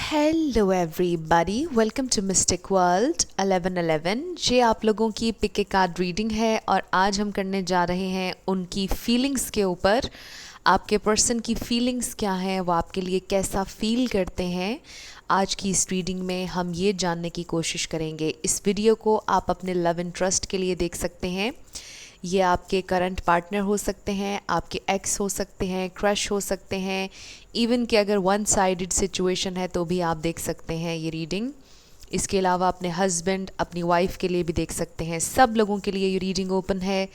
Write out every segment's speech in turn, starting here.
Hello everybody, welcome to mystic world 1111। ये आप लोगों की पिक ए कार्ड रीडिंग है और आज हम करने जा रहे हैं उनकी फीलिंग्स के ऊपर। आपके पर्सन की फीलिंग्स क्या हैं, वो आपके लिए कैसा फील करते हैं। आज की इस रीडिंग में हम ये जानने की कोशिश करेंगे। इस वीडियो को आप अपने लव इंटरेस्ट के लिए देख सकते हैं। ये आपके करंट पार्टनर हो सकते हैं, आपके एक्स हो सकते हैं, क्रश हो सकते हैं, इवन कि अगर वन साइडेड सिचुएशन है तो भी आप देख सकते हैं ये रीडिंग। इसके अलावा अपने हस्बैंड, अपनी वाइफ के लिए भी देख सकते हैं। सब लोगों के लिए ये रीडिंग ओपन है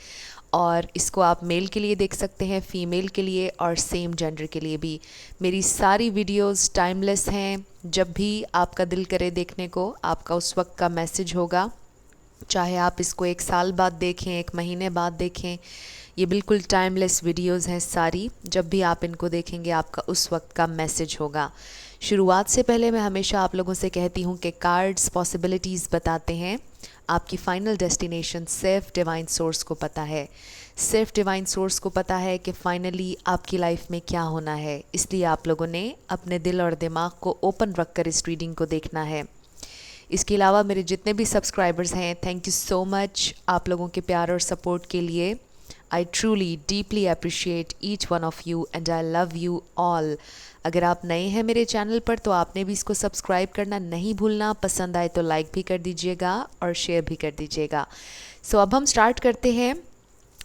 और इसको आप मेल के लिए देख सकते हैं, फीमेल के लिए और सेम जेंडर के लिए भी। मेरी सारी वीडियोस टाइमलेस हैं। जब भी आपका दिल करे देखने को, आपका उस वक्त का मैसेज होगा। चाहे आप इसको 1 साल बाद देखें, 1 महीने बाद देखें, ये बिल्कुल टाइमलेस वीडियोस हैं सारी। जब भी आप इनको देखेंगे आपका उस वक्त का मैसेज होगा। शुरुआत से पहले मैं हमेशा आप लोगों से कहती हूँ कि कार्ड्स पॉसिबिलिटीज़ बताते हैं, आपकी फ़ाइनल डेस्टिनेशन सिर्फ डिवाइन सोर्स को पता है। सिर्फ डिवाइन सोर्स को पता है कि फ़ाइनली आपकी लाइफ में क्या होना है। इसलिए आप लोगों ने अपने दिल और दिमाग को ओपन रख कर इस रीडिंग को देखना है। इसके अलावा मेरे जितने भी सब्सक्राइबर्स हैं, थैंक यू सो मच आप लोगों के प्यार और सपोर्ट के लिए। I truly deeply appreciate each one of you and I love you all. अगर आप नए हैं मेरे चैनल पर तो आपने भी इसको सब्सक्राइब करना नहीं भूलना। पसंद आए तो लाइक भी कर दीजिएगा और शेयर भी कर दीजिएगा। सो अब हम स्टार्ट करते हैं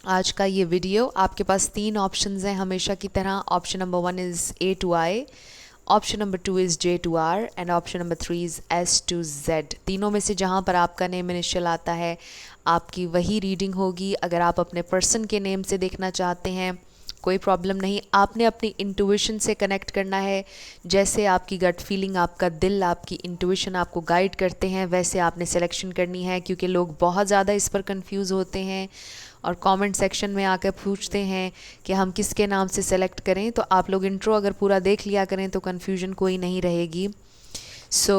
आज का ये वीडियो। आपके पास 3 ऑप्शंस हैं हमेशा की तरह। Option number 1 is A to I, option number 2 is J to R and option number 3 is S to Z। तीनों में से जहाँ पर आपका नेम इनिशियल आता है आपकी वही रीडिंग होगी। अगर आप अपने पर्सन के नेम से देखना चाहते हैं कोई प्रॉब्लम नहीं, आपने अपनी इंट्यूशन से कनेक्ट करना है। जैसे आपकी गट फीलिंग, आपका दिल, आपकी इंट्यूशन आपको गाइड करते हैं वैसे आपने सिलेक्शन करनी है। क्योंकि लोग बहुत ज़्यादा इस पर कंफ्यूज होते हैं और कमेंट सेक्शन में आकर पूछते हैं कि हम किसके नाम से सेलेक्ट करें। तो आप लोग इंट्रो अगर पूरा देख लिया करें तो कन्फ्यूजन कोई नहीं रहेगी। सो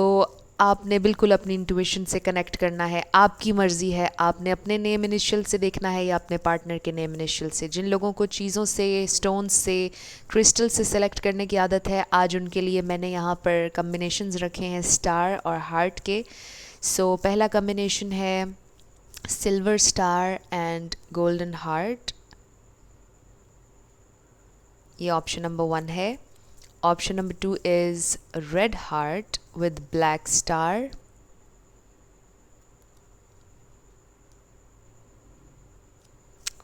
आपने बिल्कुल अपनी इंट्यूशन से कनेक्ट करना है। आपकी मर्ज़ी है, आपने अपने नेम इनिशियल से देखना है या अपने पार्टनर के नेम इनिशियल से। जिन लोगों को चीज़ों से, स्टोन्स से, क्रिस्टल से सेलेक्ट करने की आदत है, आज उनके लिए मैंने यहाँ पर कम्बिनेशंस रखे हैं स्टार और हार्ट के। सो पहला कम्बिनेशन है silver star and golden heart, ये ऑप्शन नंबर 1 है। Option number 2 is red heart with black star.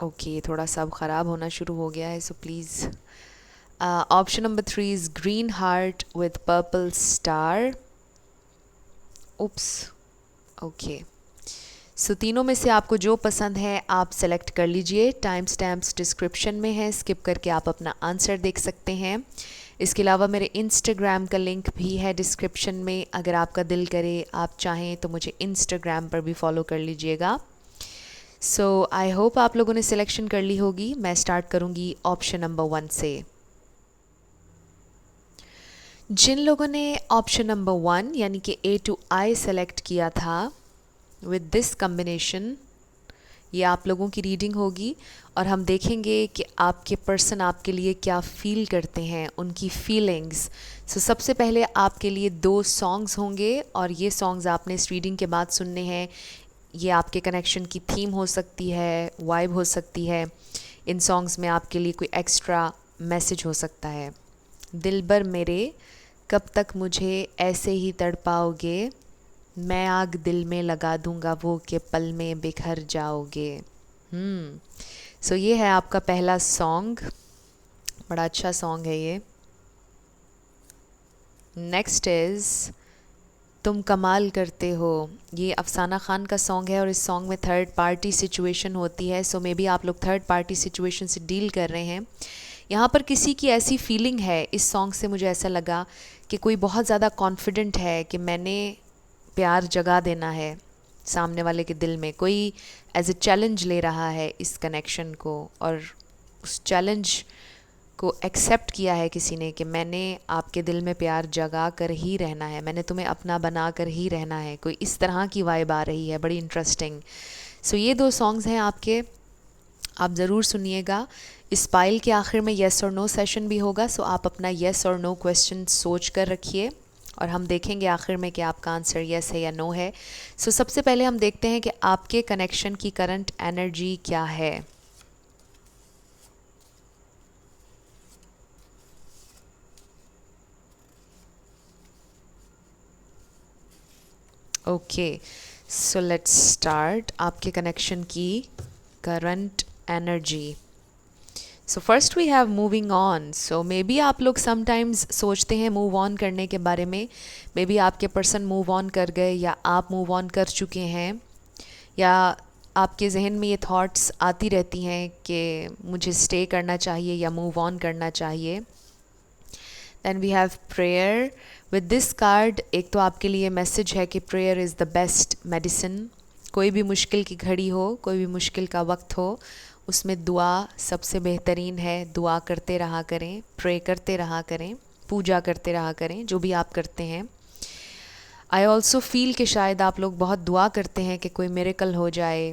Okay, थोड़ा सा अब ख़राब होना शुरू हो गया है, so please. Option number 3 is green heart with purple star. Oops, okay. So तीनों में से आपको जो पसंद है आप सेलेक्ट कर लीजिए। टाइम स्टैम्प्स डिस्क्रिप्शन में है, स्किप करके आप अपना आंसर देख सकते हैं। इसके अलावा मेरे इंस्टाग्राम का लिंक भी है डिस्क्रिप्शन में। अगर आपका दिल करे, आप चाहें तो मुझे इंस्टाग्राम पर भी फॉलो कर लीजिएगा। सो आई होप आप लोगों ने सिलेक्शन कर ली होगी। मैं स्टार्ट करूँगी ऑप्शन नंबर 1 से। जिन लोगों ने ऑप्शन नंबर 1 यानी कि A to I सेलेक्ट किया था विद दिस कम्बिनेशन, ये आप लोगों की रीडिंग होगी और हम देखेंगे कि आपके पर्सन आपके लिए क्या फ़ील करते हैं, उनकी फीलिंग्स। सो सबसे पहले आपके लिए 2 सॉन्ग्स होंगे और ये सॉन्ग्स आपने इस रीडिंग के बाद सुनने हैं। ये आपके कनेक्शन की थीम हो सकती है, वाइब हो सकती है। इन सॉन्ग्स में आपके लिए कोई एक्स्ट्रा मैसेज हो सकता है। दिलबर मेरे, कब तक मुझे ऐसे ही तड़पाओगे, मैं आग दिल में लगा दूंगा वो के पल में बिखर जाओगे। सो ये है आपका पहला सॉन्ग, बड़ा अच्छा सॉन्ग है ये। नेक्स्ट इज़ तुम कमाल करते हो, ये अफसाना खान का सॉन्ग है और इस सॉन्ग में थर्ड पार्टी सिचुएशन होती है। सो मे बी आप लोग थर्ड पार्टी सिचुएशन से डील कर रहे हैं। यहाँ पर किसी की ऐसी फीलिंग है इस सॉन्ग से, मुझे ऐसा लगा कि कोई बहुत ज़्यादा कॉन्फिडेंट है कि मैंने प्यार जगा देना है सामने वाले के दिल में। कोई एज ए चैलेंज ले रहा है इस कनेक्शन को और उस चैलेंज को एक्सेप्ट किया है किसी ने कि मैंने आपके दिल में प्यार जगा कर ही रहना है, मैंने तुम्हें अपना बना कर ही रहना है। कोई इस तरह की वाइब आ रही है, बड़ी इंटरेस्टिंग। सो ये 2 सॉन्ग्स हैं आपके, आप ज़रूर सुनिएगा। इस पाइल के आखिर में येस और नो सेशन भी होगा। सो आप अपना येस और नो क्वेश्चन सोच कर रखिए और हम देखेंगे आखिर में कि आपका आंसर यस है या नो है। सो सबसे पहले हम देखते हैं कि आपके कनेक्शन की करंट एनर्जी क्या है। ओके, सो लेट्स स्टार्ट आपके कनेक्शन की current energy. So first we have moving on. So maybe आप लोग समटाइम्स सोचते हैं मूव ऑन करने के बारे में, मे बी आपके पर्सन मूव ऑन कर गए या आप मूव ऑन कर चुके हैं, या आपके जहन में ये थॉट्स आती रहती हैं कि मुझे स्टे करना चाहिए या मूव ऑन करना चाहिए। Then we have prayer. With this card एक तो आपके लिए मैसेज है कि prayer is the best medicine. कोई भी मुश्किल की घड़ी हो, कोई भी मुश्किल का वक्त हो, उसमें दुआ सबसे बेहतरीन है। दुआ करते रहा करें, प्रे करते रहा करें, पूजा करते रहा करें, जो भी आप करते हैं। आई ऑल्सो फील कि शायद आप लोग बहुत दुआ करते हैं कि कोई मिरेकल हो जाए,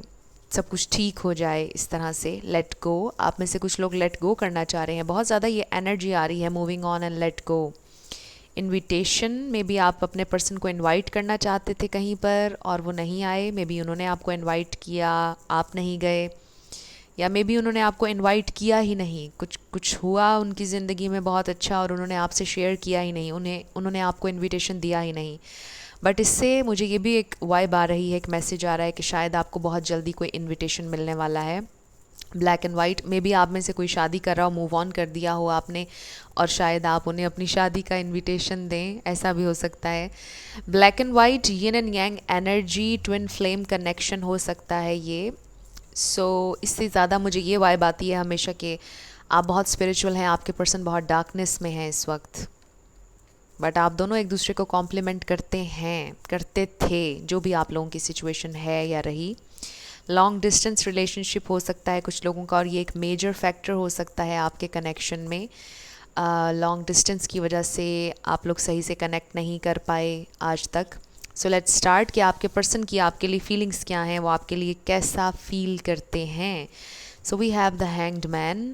सब कुछ ठीक हो जाए, इस तरह से लेट गो। आप में से कुछ लोग लेट गो करना चाह रहे हैं, बहुत ज़्यादा ये एनर्जी आ रही है moving on and let go. Invitation में भी आप अपने पर्सन को इनवाइट करना चाहते थे कहीं पर और वो नहीं आए, मे बी उन्होंने आपको इनवाइट किया, आप नहीं गए, या मे बी उन्होंने आपको इनवाइट किया ही नहीं। कुछ हुआ उनकी ज़िंदगी में बहुत अच्छा और उन्होंने आपसे शेयर किया ही नहीं, उन्होंने आपको इनविटेशन दिया ही नहीं। बट इससे मुझे ये भी एक वाइब आ रही है, एक मैसेज आ रहा है कि शायद आपको बहुत जल्दी कोई इनविटेशन मिलने वाला है। Black and white, may be आप में से कोई शादी कर रहा हो, मूव ऑन कर दिया हो आपने, और शायद आप उन्हें अपनी शादी का इनविटेशन दें, ऐसा भी हो सकता है। Black and white, yin and yang energy, twin flame connection हो सकता है ये। सो इससे ज़्यादा मुझे ये वाइब आती है हमेशा कि आप बहुत स्पिरिचुअल हैं, आपके पर्सन बहुत डार्कनेस में है इस वक्त, बट आप दोनों एक दूसरे को कॉम्प्लीमेंट करते हैं, करते थे, जो भी आप लोगों की सिचुएशन है या रही। लॉन्ग डिस्टेंस रिलेशनशिप हो सकता है कुछ लोगों का, और ये एक मेजर फैक्टर हो सकता है आपके कनेक्शन में। लॉन्ग डिस्टेंस की वजह से आप लोग सही से कनेक्ट नहीं कर पाए आज तक। सो लेट्स स्टार्ट कि आपके पर्सन की आपके लिए फीलिंग्स क्या हैं, वो आपके लिए कैसा फील करते हैं। So we have the hanged man,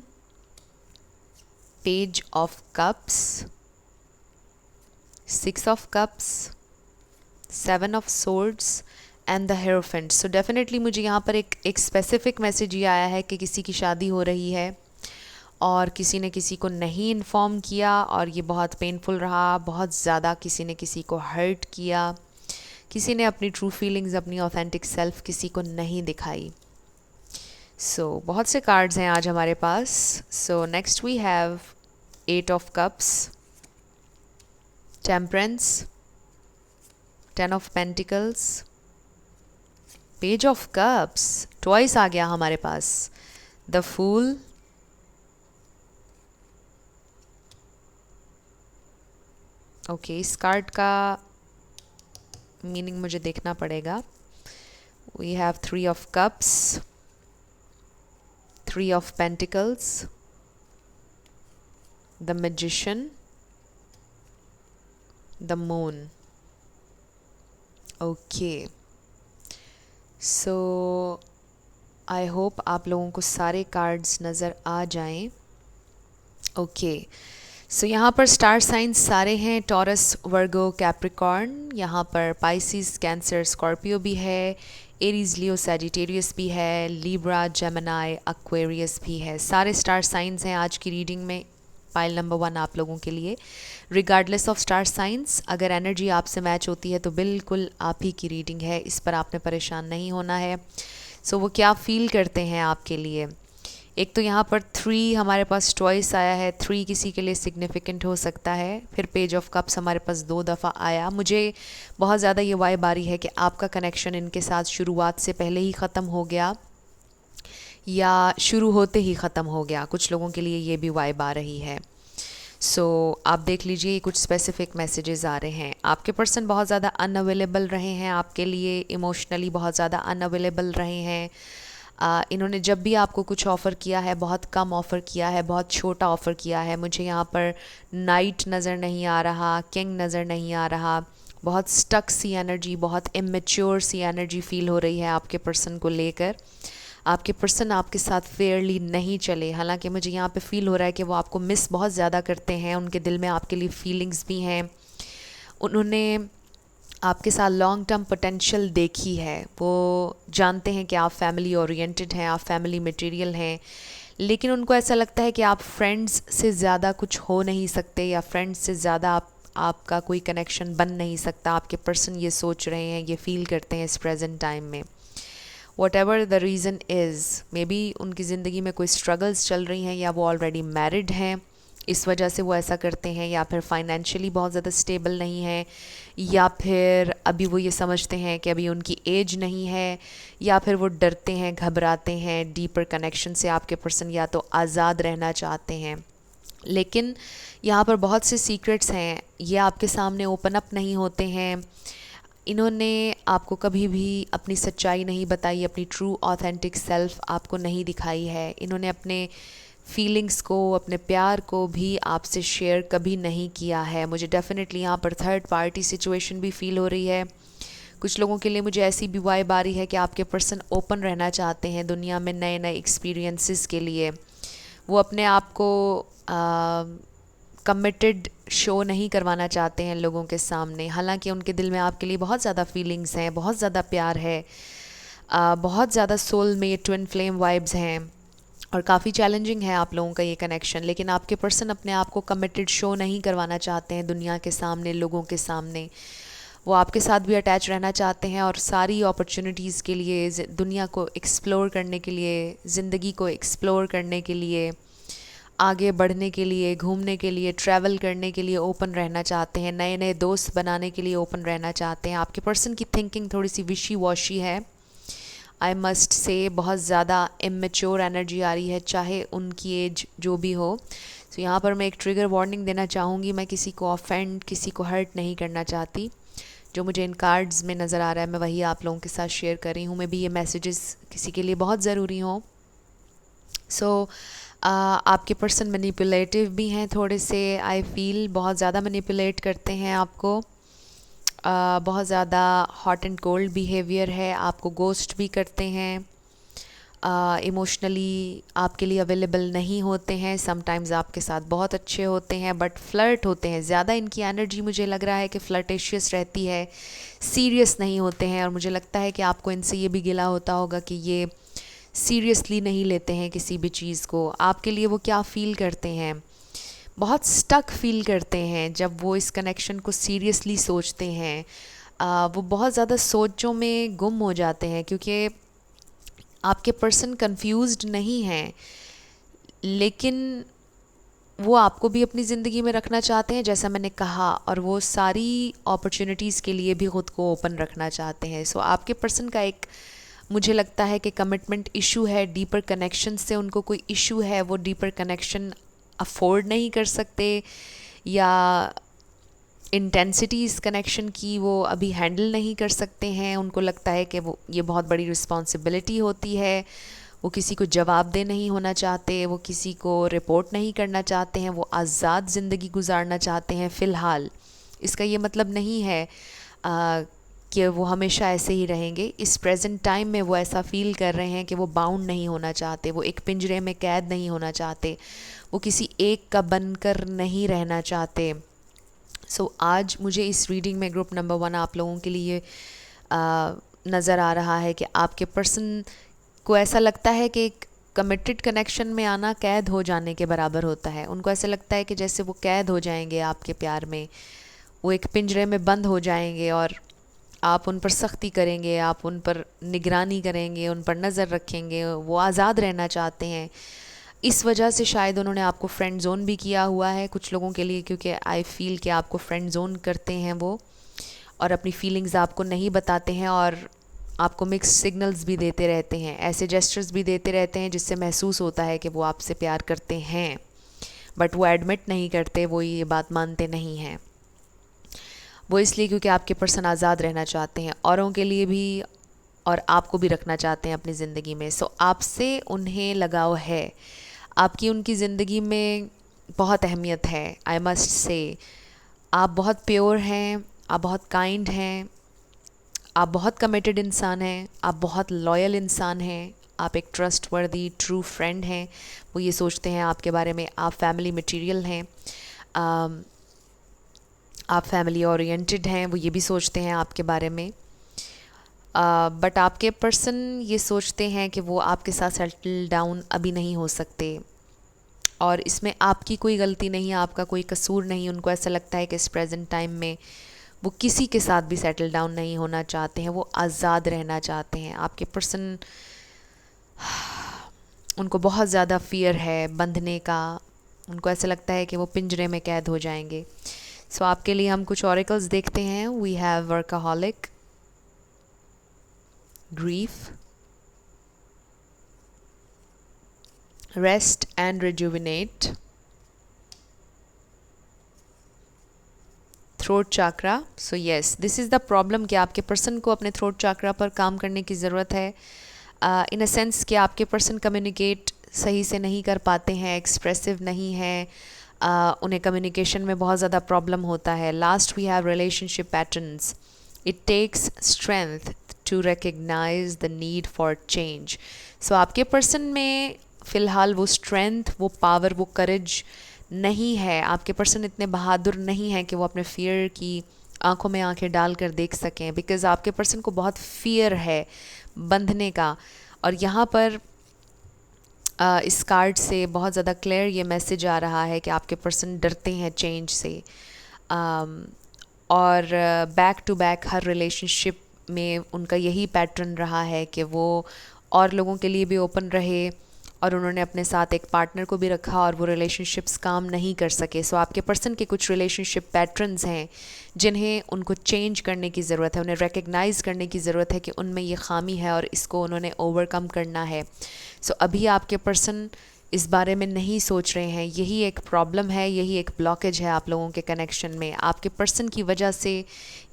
page of cups, 6 of cups, 7 of swords and the hierophant. So definitely मुझे यहाँ पर एक स्पेसिफिक मैसेज ये आया है कि किसी की शादी हो रही है और किसी ने किसी को नहीं इन्फॉर्म किया और ये बहुत पेनफुल रहा, बहुत ज़्यादा किसी ने किसी को हर्ट किया, किसी ने अपनी ट्रू फीलिंग्स, अपनी ऑथेंटिक सेल्फ किसी को नहीं दिखाई। सो बहुत से कार्ड्स हैं आज हमारे पास। So next we have 8 of cups, Temperance, 10 of Pentacles, Page of Cups, twice आ गया हमारे पास, The Fool, ओके इस कार्ड का मीनिंग मुझे देखना पड़ेगा। We have 3 of Cups, 3 of Pentacles, The Magician, The Moon. Okay, so I hope आप लोगों को सारे कार्ड्स नज़र आ जाएं। ओके, सो यहाँ पर स्टार साइंस सारे हैं, टॉरस, वर्गो, कैप्रिकॉर्न, यहाँ पर पाइसिस, कैंसर, स्कॉर्पियो भी है, एरीज, लियो, सैजिटेरियस भी है, लिब्रा, जेमिनाई, एक्वेरियस भी है। सारे स्टार साइंस हैं आज की रीडिंग में। पाइल नंबर 1 आप लोगों के लिए। रिगार्डलेस ऑफ स्टार साइंस, अगर एनर्जी आपसे मैच होती है तो बिल्कुल आप ही की रीडिंग है, इस पर आपने परेशान नहीं होना है। सो वो क्या फील करते हैं आपके लिए। एक तो यहाँ पर 3 हमारे पास ट्वाइस आया है, 3 किसी के लिए सिग्निफिकेंट हो सकता है। फिर पेज ऑफ कप्स हमारे पास 2 दफ़ा आया। मुझे बहुत ज़्यादा ये वाइब आ रही है कि आपका कनेक्शन इनके साथ शुरुआत से पहले ही ख़त्म हो गया या शुरू होते ही ख़त्म हो गया, कुछ लोगों के लिए ये भी वाइब आ रही है। सो आप देख लीजिए, कुछ स्पेसिफिक मैसेजेस आ रहे हैं। आपके पर्सन बहुत ज़्यादा अनअवेलेबल रहे हैं आपके लिए, इमोशनली बहुत ज़्यादा अनअवेलेबल रहे हैं। इन्होंने जब भी आपको कुछ ऑफ़र किया है, बहुत कम ऑफ़र किया है, बहुत छोटा ऑफ़र किया है। मुझे यहाँ पर नाइट नज़र नहीं आ रहा, किंग नज़र नहीं आ रहा, बहुत स्टक सी एनर्जी, बहुत इमेच्योर सी एनर्जी फ़ील हो रही है आपके पर्सन को लेकर। आपके पर्सन आपके साथ फेयरली नहीं चले, हालांकि मुझे यहाँ पे फील हो रहा है कि वो आपको मिस बहुत ज़्यादा करते हैं, उनके दिल में आपके लिए फीलिंग्स भी हैं, उन्होंने आपके साथ लॉन्ग टर्म पोटेंशियल देखी है। वो जानते हैं कि आप फैमिली ओरिएंटेड हैं, आप फैमिली मटेरियल हैं, लेकिन उनको ऐसा लगता है कि आप फ्रेंड्स से ज़्यादा कुछ हो नहीं सकते, या फ्रेंड्स से ज़्यादा आपका कोई कनेक्शन बन नहीं सकता। आपके पर्सन ये सोच रहे हैं, ये फील करते हैं इस प्रेजेंट टाइम में। What ever the reason is, may be उनकी ज़िंदगी में कोई स्ट्रगल्स चल रही हैं, या वो ऑलरेडी मैरिड हैं इस वजह से वो ऐसा करते हैं, या फिर फाइनेंशियली बहुत ज़्यादा स्टेबल नहीं है, या फिर अभी वो ये समझते हैं कि अभी उनकी एज नहीं है, या फिर वो डरते हैं, घबराते हैं डीपर कनेक्शन से। आपके पर्सन या तो आज़ाद रहना चाहते हैं, लेकिन यहाँ पर बहुत से सीक्रेट्स हैं, ये आपके सामने ओपन अप नहीं होते हैं। इन्होंने आपको कभी भी अपनी सच्चाई नहीं बताई, अपनी ट्रू ऑथेंटिक सेल्फ आपको नहीं दिखाई है। इन्होंने अपने फीलिंग्स को, अपने प्यार को भी आपसे शेयर कभी नहीं किया है। मुझे डेफिनेटली यहाँ पर थर्ड पार्टी सिचुएशन भी फील हो रही है। कुछ लोगों के लिए मुझे ऐसी भी वाइब आ रही है कि आपके पर्सन ओपन रहना चाहते हैं दुनिया में नए नए एक्सपीरियंसेस के लिए। वो अपने आप को कमिटेड शो नहीं करवाना चाहते हैं लोगों के सामने, हालांकि उनके दिल में आपके लिए बहुत ज़्यादा फीलिंग्स हैं, बहुत ज़्यादा प्यार है, बहुत ज़्यादा सोल में ट्विन फ्लेम वाइब्स हैं, और काफ़ी चैलेंजिंग है आप लोगों का ये कनेक्शन। लेकिन आपके पर्सन अपने आप को कमिटेड शो नहीं करवाना चाहते हैं दुनिया के सामने, लोगों के सामने। वो आपके साथ भी अटैच रहना चाहते हैं, और सारी अपॉर्चुनिटीज़ के लिए, दुनिया को एक्सप्लोर करने के लिए, ज़िंदगी को एक्सप्लोर करने के लिए, आगे बढ़ने के लिए, घूमने के लिए, ट्रैवल करने के लिए ओपन रहना चाहते हैं, नए नए दोस्त बनाने के लिए ओपन रहना चाहते हैं। आपके पर्सन की थिंकिंग थोड़ी सी विशी वॉशी है, आई मस्ट से, बहुत ज़्यादा इमेच्योर एनर्जी आ रही है, चाहे उनकी एज जो भी हो। तो यहाँ पर मैं एक ट्रिगर वार्निंग देना चाहूँगी। मैं किसी को ऑफेंड, किसी को हर्ट नहीं करना चाहती। जो मुझे इन कार्ड्स में नज़र आ रहा है मैं वही आप लोगों के साथ शेयर कर रही हूँ। मैं भी ये मैसेजेस किसी के लिए बहुत ज़रूरी हों। सो आपके पर्सन मैनिपुलेटिव भी हैं थोड़े से, आई फील बहुत ज़्यादा मैनिपुलेट करते हैं आपको। बहुत ज़्यादा हॉट एंड कोल्ड बिहेवियर है, आपको गोस्ट भी करते हैं, इमोशनली आपके लिए अवेलेबल नहीं होते हैं। समटाइम्स आपके साथ बहुत अच्छे होते हैं, बट फ्लर्ट होते हैं ज़्यादा। इनकी एनर्जी मुझे लग रहा है कि फ्लर्टेशियस रहती है, सीरियस नहीं होते हैं, और मुझे लगता है कि आपको इनसे ये भी गिला होता होगा कि ये सीरियसली नहीं लेते हैं किसी भी चीज़ को। आपके लिए वो क्या फ़ील करते हैं, बहुत स्टक फील करते हैं जब वो इस कनेक्शन को सीरियसली सोचते हैं। वो बहुत ज़्यादा सोचों में गुम हो जाते हैं, क्योंकि आपके पर्सन कंफ्यूज्ड नहीं हैं, लेकिन वो आपको भी अपनी ज़िंदगी में रखना चाहते हैं जैसा मैंने कहा, और वो सारी अपॉर्चुनिटीज़ के लिए भी ख़ुद को ओपन रखना चाहते हैं। सो आपके पर्सन का एक, मुझे लगता है कि कमिटमेंट इशू है, डीपर कनेक्शन से उनको कोई इशू है। वो डीपर कनेक्शन अफोर्ड नहीं कर सकते, या इंटेंसिटी इस कनेक्शन की वो अभी हैंडल नहीं कर सकते हैं। उनको लगता है कि वो ये बहुत बड़ी रिस्पॉन्सिबिलिटी होती है। वो किसी को जवाबदेह नहीं होना चाहते, वो किसी को रिपोर्ट नहीं करना चाहते हैं, वो आज़ाद ज़िंदगी गुजारना चाहते हैं फ़िलहाल। इसका ये मतलब नहीं है कि वो हमेशा ऐसे ही रहेंगे। इस प्रेजेंट टाइम में वो ऐसा फ़ील कर रहे हैं कि वो बाउंड नहीं होना चाहते, वो एक पिंजरे में कैद नहीं होना चाहते, वो किसी एक का बनकर नहीं रहना चाहते। सो आज मुझे इस रीडिंग में ग्रुप नंबर 1 आप लोगों के लिए नज़र आ रहा है कि आपके पर्सन को ऐसा लगता है कि एक कमिटेड कनेक्शन में आना कैद हो जाने के बराबर होता है। उनको ऐसा लगता है कि जैसे वो कैद हो जाएंगे आपके प्यार में, वो एक पिंजरे में बंद हो जाएंगे, और आप उन पर सख्ती करेंगे, आप उन पर निगरानी करेंगे, उन पर नज़र रखेंगे। वो आज़ाद रहना चाहते हैं। इस वजह से शायद उन्होंने आपको फ्रेंड जोन भी किया हुआ है कुछ लोगों के लिए, क्योंकि आई फील कि आपको फ्रेंड जोन करते हैं वो, और अपनी फीलिंग्स आपको नहीं बताते हैं, और आपको मिक्स्ड सिग्नल्स भी देते रहते हैं, ऐसे जेस्चर्स भी देते रहते हैं जिससे महसूस होता है कि वो आपसे प्यार करते हैं, बट वो एडमिट नहीं करते, वो ये बात मानते नहीं हैं। वो इसलिए क्योंकि आपके पर्सन आज़ाद रहना चाहते हैं, औरों के लिए भी और आपको भी रखना चाहते हैं अपनी ज़िंदगी में। सो आपसे उन्हें लगाव है, आपकी उनकी ज़िंदगी में बहुत अहमियत है। आई मस्ट से, आप बहुत प्योर हैं, आप बहुत काइंड हैं, आप बहुत कमिटेड इंसान हैं, आप बहुत लॉयल इंसान हैं, आप एक ट्रस्टवर्दी ट्रू फ्रेंड हैं। वो ये सोचते हैं आपके बारे में, आप फैमिली मटेरियल हैं। आप फैमिली ओरिएंटेड हैं, वो ये भी सोचते हैं आपके बारे में, बट आपके पर्सन ये सोचते हैं कि वो आपके साथ सेटल डाउन अभी नहीं हो सकते, और इसमें आपकी कोई गलती नहीं है, आपका कोई कसूर नहीं। उनको ऐसा लगता है कि इस प्रेजेंट टाइम में वो किसी के साथ भी सेटल डाउन नहीं होना चाहते हैं, वो आज़ाद रहना चाहते हैं। आपके पर्सन, उनको बहुत ज़्यादा फ़ियर है बंधने का, उनको ऐसा लगता है कि वो पिंजरे में कैद हो जाएंगे। सो आपके लिए हम कुछ ऑरेकल्स देखते हैं। We have workaholic, grief, rest and rejuvenate, throat chakra. So yes, this is the problem कि आपके पर्सन को अपने थ्रोट चाक्रा पर काम करने की ज़रूरत है, इन अ सेंस कि आपके पर्सन कम्युनिकेट सही से नहीं कर पाते हैं, एक्सप्रेसिव नहीं है, उन्हें कम्युनिकेशन में बहुत ज़्यादा प्रॉब्लम होता है। Last we have relationship patterns, it takes strength to recognize the need for change. So आपके पर्सन में फ़िलहाल वो स्ट्रेंथ, वो पावर, वो करेज नहीं है। आपके पर्सन इतने बहादुर नहीं हैं कि वो अपने फियर की आंखों में आंखें डाल कर देख सकें, बिकॉज़ आपके पर्सन को बहुत फियर है बंधने का। और यहाँ पर इस कार्ड से बहुत ज़्यादा क्लियर ये मैसेज आ रहा है कि आपके पर्सन डरते हैं चेंज से, और बैक टू बैक हर रिलेशनशिप में उनका यही पैटर्न रहा है कि वो और लोगों के लिए भी ओपन रहे, और उन्होंने अपने साथ एक पार्टनर को भी रखा और वो रिलेशनशिप्स काम नहीं कर सके। सो आपके पर्सन के कुछ रिलेशनशिप पैटर्न्स हैं जिन्हें उनको चेंज करने की ज़रूरत है, उन्हें रिकग्नाइज़ करने की ज़रूरत है कि उनमें ये ख़ामी है और इसको उन्होंने ओवरकम करना है। सो अभी आपके पर्सन इस बारे में नहीं सोच रहे हैं, यही एक प्रॉब्लम है, यही एक ब्लॉकेज है आप लोगों के कनेक्शन में। आपके पर्सन की वजह से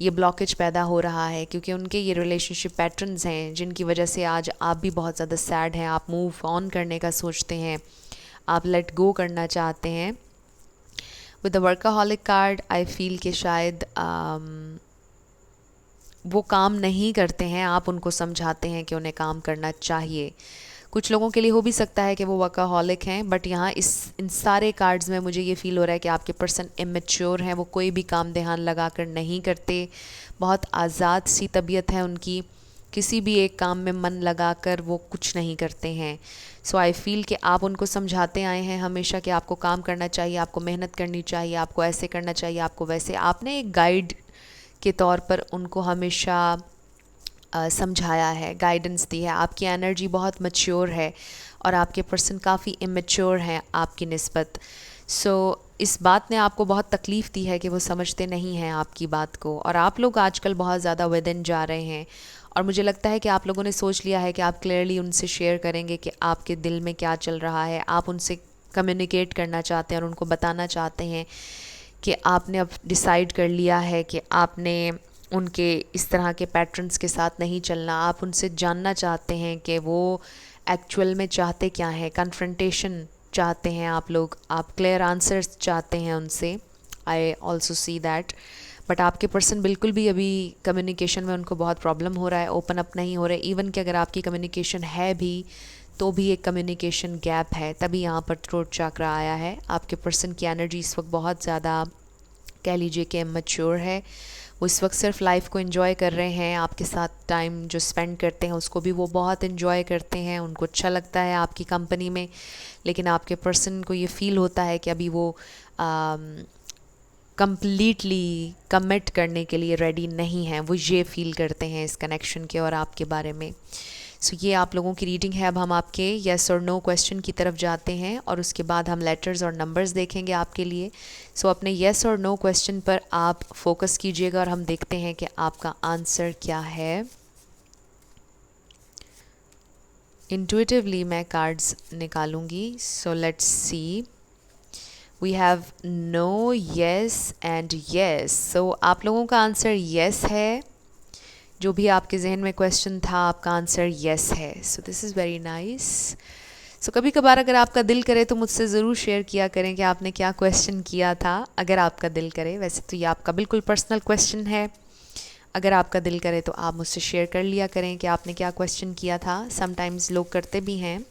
ये ब्लॉकेज पैदा हो रहा है, क्योंकि उनके ये रिलेशनशिप पैटर्न्स हैं जिनकी वजह से आज आप भी बहुत ज़्यादा सैड हैं, आप मूव ऑन करने का सोचते हैं, आप लेट गो करना चाहते हैं। With the workaholic card I feel कि शायद वो काम नहीं करते हैं, आप उनको समझाते हैं कि उन्हें काम करना चाहिए। कुछ लोगों के लिए हो भी सकता है कि वो वर्कaholic हैं, बट यहाँ इन सारे कार्ड्स में मुझे ये फ़ील हो रहा है कि आपके पर्सन इमेच्योर हैं, वो कोई भी काम ध्यान लगा कर नहीं करते, बहुत आज़ाद सी तबीयत है उनकी, किसी भी एक काम में मन लगा कर वो कुछ नहीं करते हैं। सो आई फील कि आप उनको समझाते आए हैं हमेशा कि आपको काम करना चाहिए, आपको मेहनत करनी चाहिए, आपको ऐसे करना चाहिए, आपको वैसे। आपने एक गाइड के तौर पर उनको हमेशा समझाया है, गाइडेंस दी है। आपकी एनर्जी बहुत मैच्योर है और आपके पर्सन काफ़ी इमेच्योर हैं आपकी निस्बत। सो इस बात ने आपको बहुत तकलीफ़ दी है कि वो समझते नहीं हैं आपकी बात को, और आप लोग आजकल बहुत ज़्यादा विद इन जा रहे हैं, और मुझे लगता है कि आप लोगों ने सोच लिया है कि आप क्लियरली उनसे शेयर करेंगे कि आपके दिल में क्या चल रहा है। आप उनसे कम्युनिकेट करना चाहते हैं और उनको बताना चाहते हैं कि आपने अब डिसाइड कर लिया है कि आपने उनके इस तरह के पैटर्न्स के साथ नहीं चलना। आप उनसे जानना चाहते हैं कि वो एक्चुअल में चाहते क्या हैं, कन्फ्रंटेशन चाहते हैं आप लोग, आप क्लियर आंसर्स चाहते हैं उनसे। I also see that, but आपके पर्सन बिल्कुल भी अभी कम्युनिकेशन में उनको बहुत प्रॉब्लम हो रहा है, ओपन अप नहीं हो रहे। इवन कि अगर आपकी कम्युनिकेशन है भी तो भी एक कम्युनिकेशन गैप है, तभी यहाँ पर थ्रोट चक्रा आया है। आपके पर्सन की एनर्जी इस वक्त बहुत ज़्यादा कह लीजिए कि मैच्योर है, वो इस वक्त सिर्फ लाइफ को एंजॉय कर रहे हैं। आपके साथ टाइम जो स्पेंड करते हैं उसको भी वो बहुत एंजॉय करते हैं, उनको अच्छा लगता है आपकी कंपनी में। लेकिन आपके पर्सन को ये फ़ील होता है कि अभी वो कंप्लीटली कमिट करने के लिए रेडी नहीं हैं, वो ये फ़ील करते हैं इस कनेक्शन के और आपके बारे में। सो ये आप लोगों की रीडिंग है। अब हम आपके येस और नो क्वेश्चन की तरफ जाते हैं और उसके बाद हम लेटर्स और नंबर्स देखेंगे आपके लिए। सो अपने येस और नो क्वेश्चन पर आप फोकस कीजिएगा और हम देखते हैं कि आपका आंसर क्या है। इंट्यूटिवली मैं कार्ड्स निकालूंगी, so let's see. We have no, yes and yes. So आप लोगों का आंसर येस है। जो भी आपके जहन में क्वेश्चन था आपका आंसर येस है। So this is very nice. So कभी कभार अगर आपका दिल करे तो मुझसे ज़रूर शेयर किया करें कि आपने क्या क्वेश्चन किया था, अगर आपका दिल करे। वैसे तो ये आपका बिल्कुल पर्सनल क्वेश्चन है, अगर आपका दिल करे तो आप मुझसे शेयर कर लिया करें कि आपने क्या क्वेश्चन किया था। समटाइम्स लोग करते भी हैं।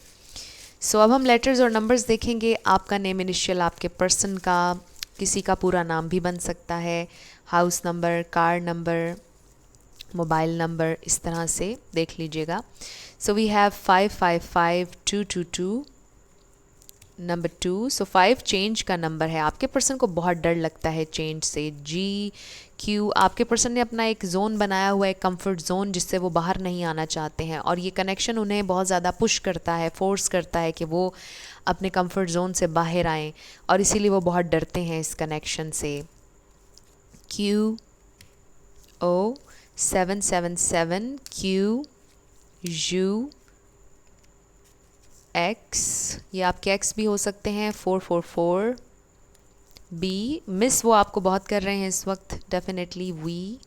सो अब हम लेटर्स और नंबर्स देखेंगे। आपका नेम इनिशियल आपके पर्सन का, किसी का पूरा नाम भी बन सकता है, house number, car number, mobile number, इस तरह से देख लीजिएगा. So we have 555222 number 2. So 5 change का नंबर है. आपके पर्सन को बहुत डर लगता है चेंज से. जी क्यू, आपके पर्सन ने अपना एक जोन बनाया हुआ है, एक कंफर्ट जोन, जिससे वो बाहर नहीं आना चाहते हैं, और ये कनेक्शन उन्हें बहुत ज़्यादा पुश करता है, फोर्स करता है कि वो अपने कंफर्ट जोन से बाहर आएँ, और इसीलिए वो बहुत डरते हैं इस कनेक्शन से. Q O 777 Q U X, ये आपके एक्स भी हो सकते हैं. 444 बी, मिस वो आपको बहुत कर रहे हैं इस वक्त. डेफिनेटली वी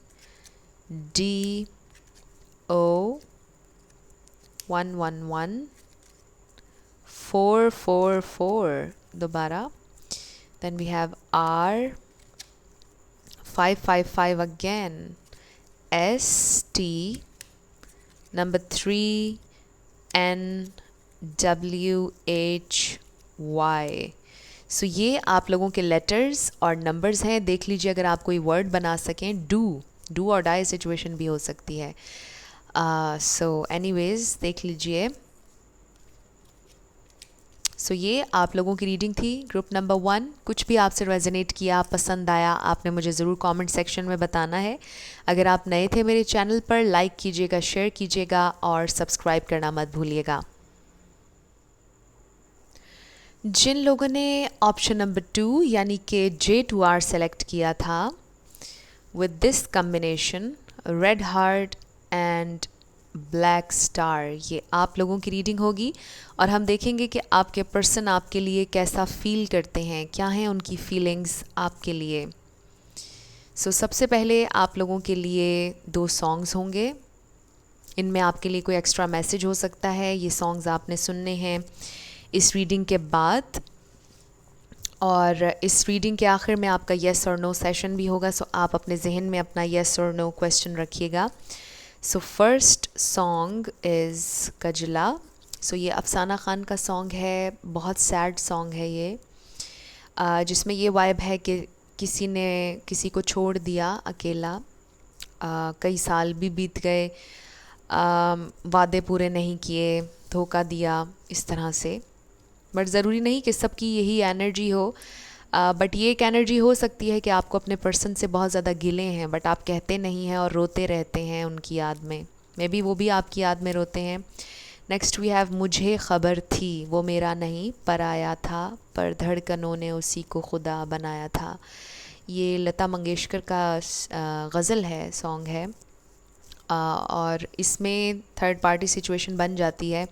डी ओ 111 444 दोबारा. Then we have R 555 again. S T number 3 N W H Y. So ये आप लोगों के लेटर्स और नंबर्स हैं. देख लीजिए अगर आप कोई वर्ड बना सकें. डू और डाई सिचुएशन भी हो सकती है. सो एनीवेज देख लीजिए. सो ये आप लोगों की रीडिंग थी. ग्रुप नंबर 1, कुछ भी आपसे रेजोनेट किया, पसंद आया, आपने मुझे ज़रूर कमेंट सेक्शन में बताना है. अगर आप नए थे मेरे चैनल पर, लाइक कीजिएगा, शेयर कीजिएगा और सब्सक्राइब करना मत भूलिएगा. जिन लोगों ने ऑप्शन नंबर 2 यानी कि J2R सेलेक्ट किया था, with this combination red heart and black star, ये आप लोगों की रीडिंग होगी, और हम देखेंगे कि आपके पर्सन आपके लिए कैसा फील करते हैं, क्या हैं उनकी फीलिंग्स आपके लिए. सो सबसे पहले आप लोगों के लिए 2 सॉन्ग्स होंगे. इनमें आपके लिए कोई एक्स्ट्रा मैसेज हो सकता है. ये सॉन्ग्स आपने सुनने हैं इस रीडिंग के बाद, और इस रीडिंग के आखिर में आपका येस और नो सेशन भी होगा. सो आप अपने जहन में अपना येस और नो क्वेश्चन रखिएगा. So first song is Kajla. So ये अफसाना खान का सॉन्ग है. बहुत सैड सॉन्ग है ये, जिसमें ये वाइब है कि किसी ने किसी को छोड़ दिया अकेला. कई साल भी बीत गए, वादे पूरे नहीं किए, धोखा दिया, इस तरह से. बट ज़रूरी नहीं कि सबकी यही एनर्जी हो, बट ये एक एनर्जी हो सकती है कि आपको अपने पर्सन से बहुत ज़्यादा गिले हैं, बट आप कहते नहीं हैं और रोते रहते हैं उनकी याद में. मे बी वो भी आपकी याद में रोते हैं. नेक्स्ट वी हैव मुझे खबर थी, वो मेरा नहीं पराया था, पर धड़कनों ने उसी को खुदा बनाया था. ये लता मंगेशकर का गज़ल है, सॉन्ग है, और इसमें थर्ड पार्टी सिचुएशन बन जाती है.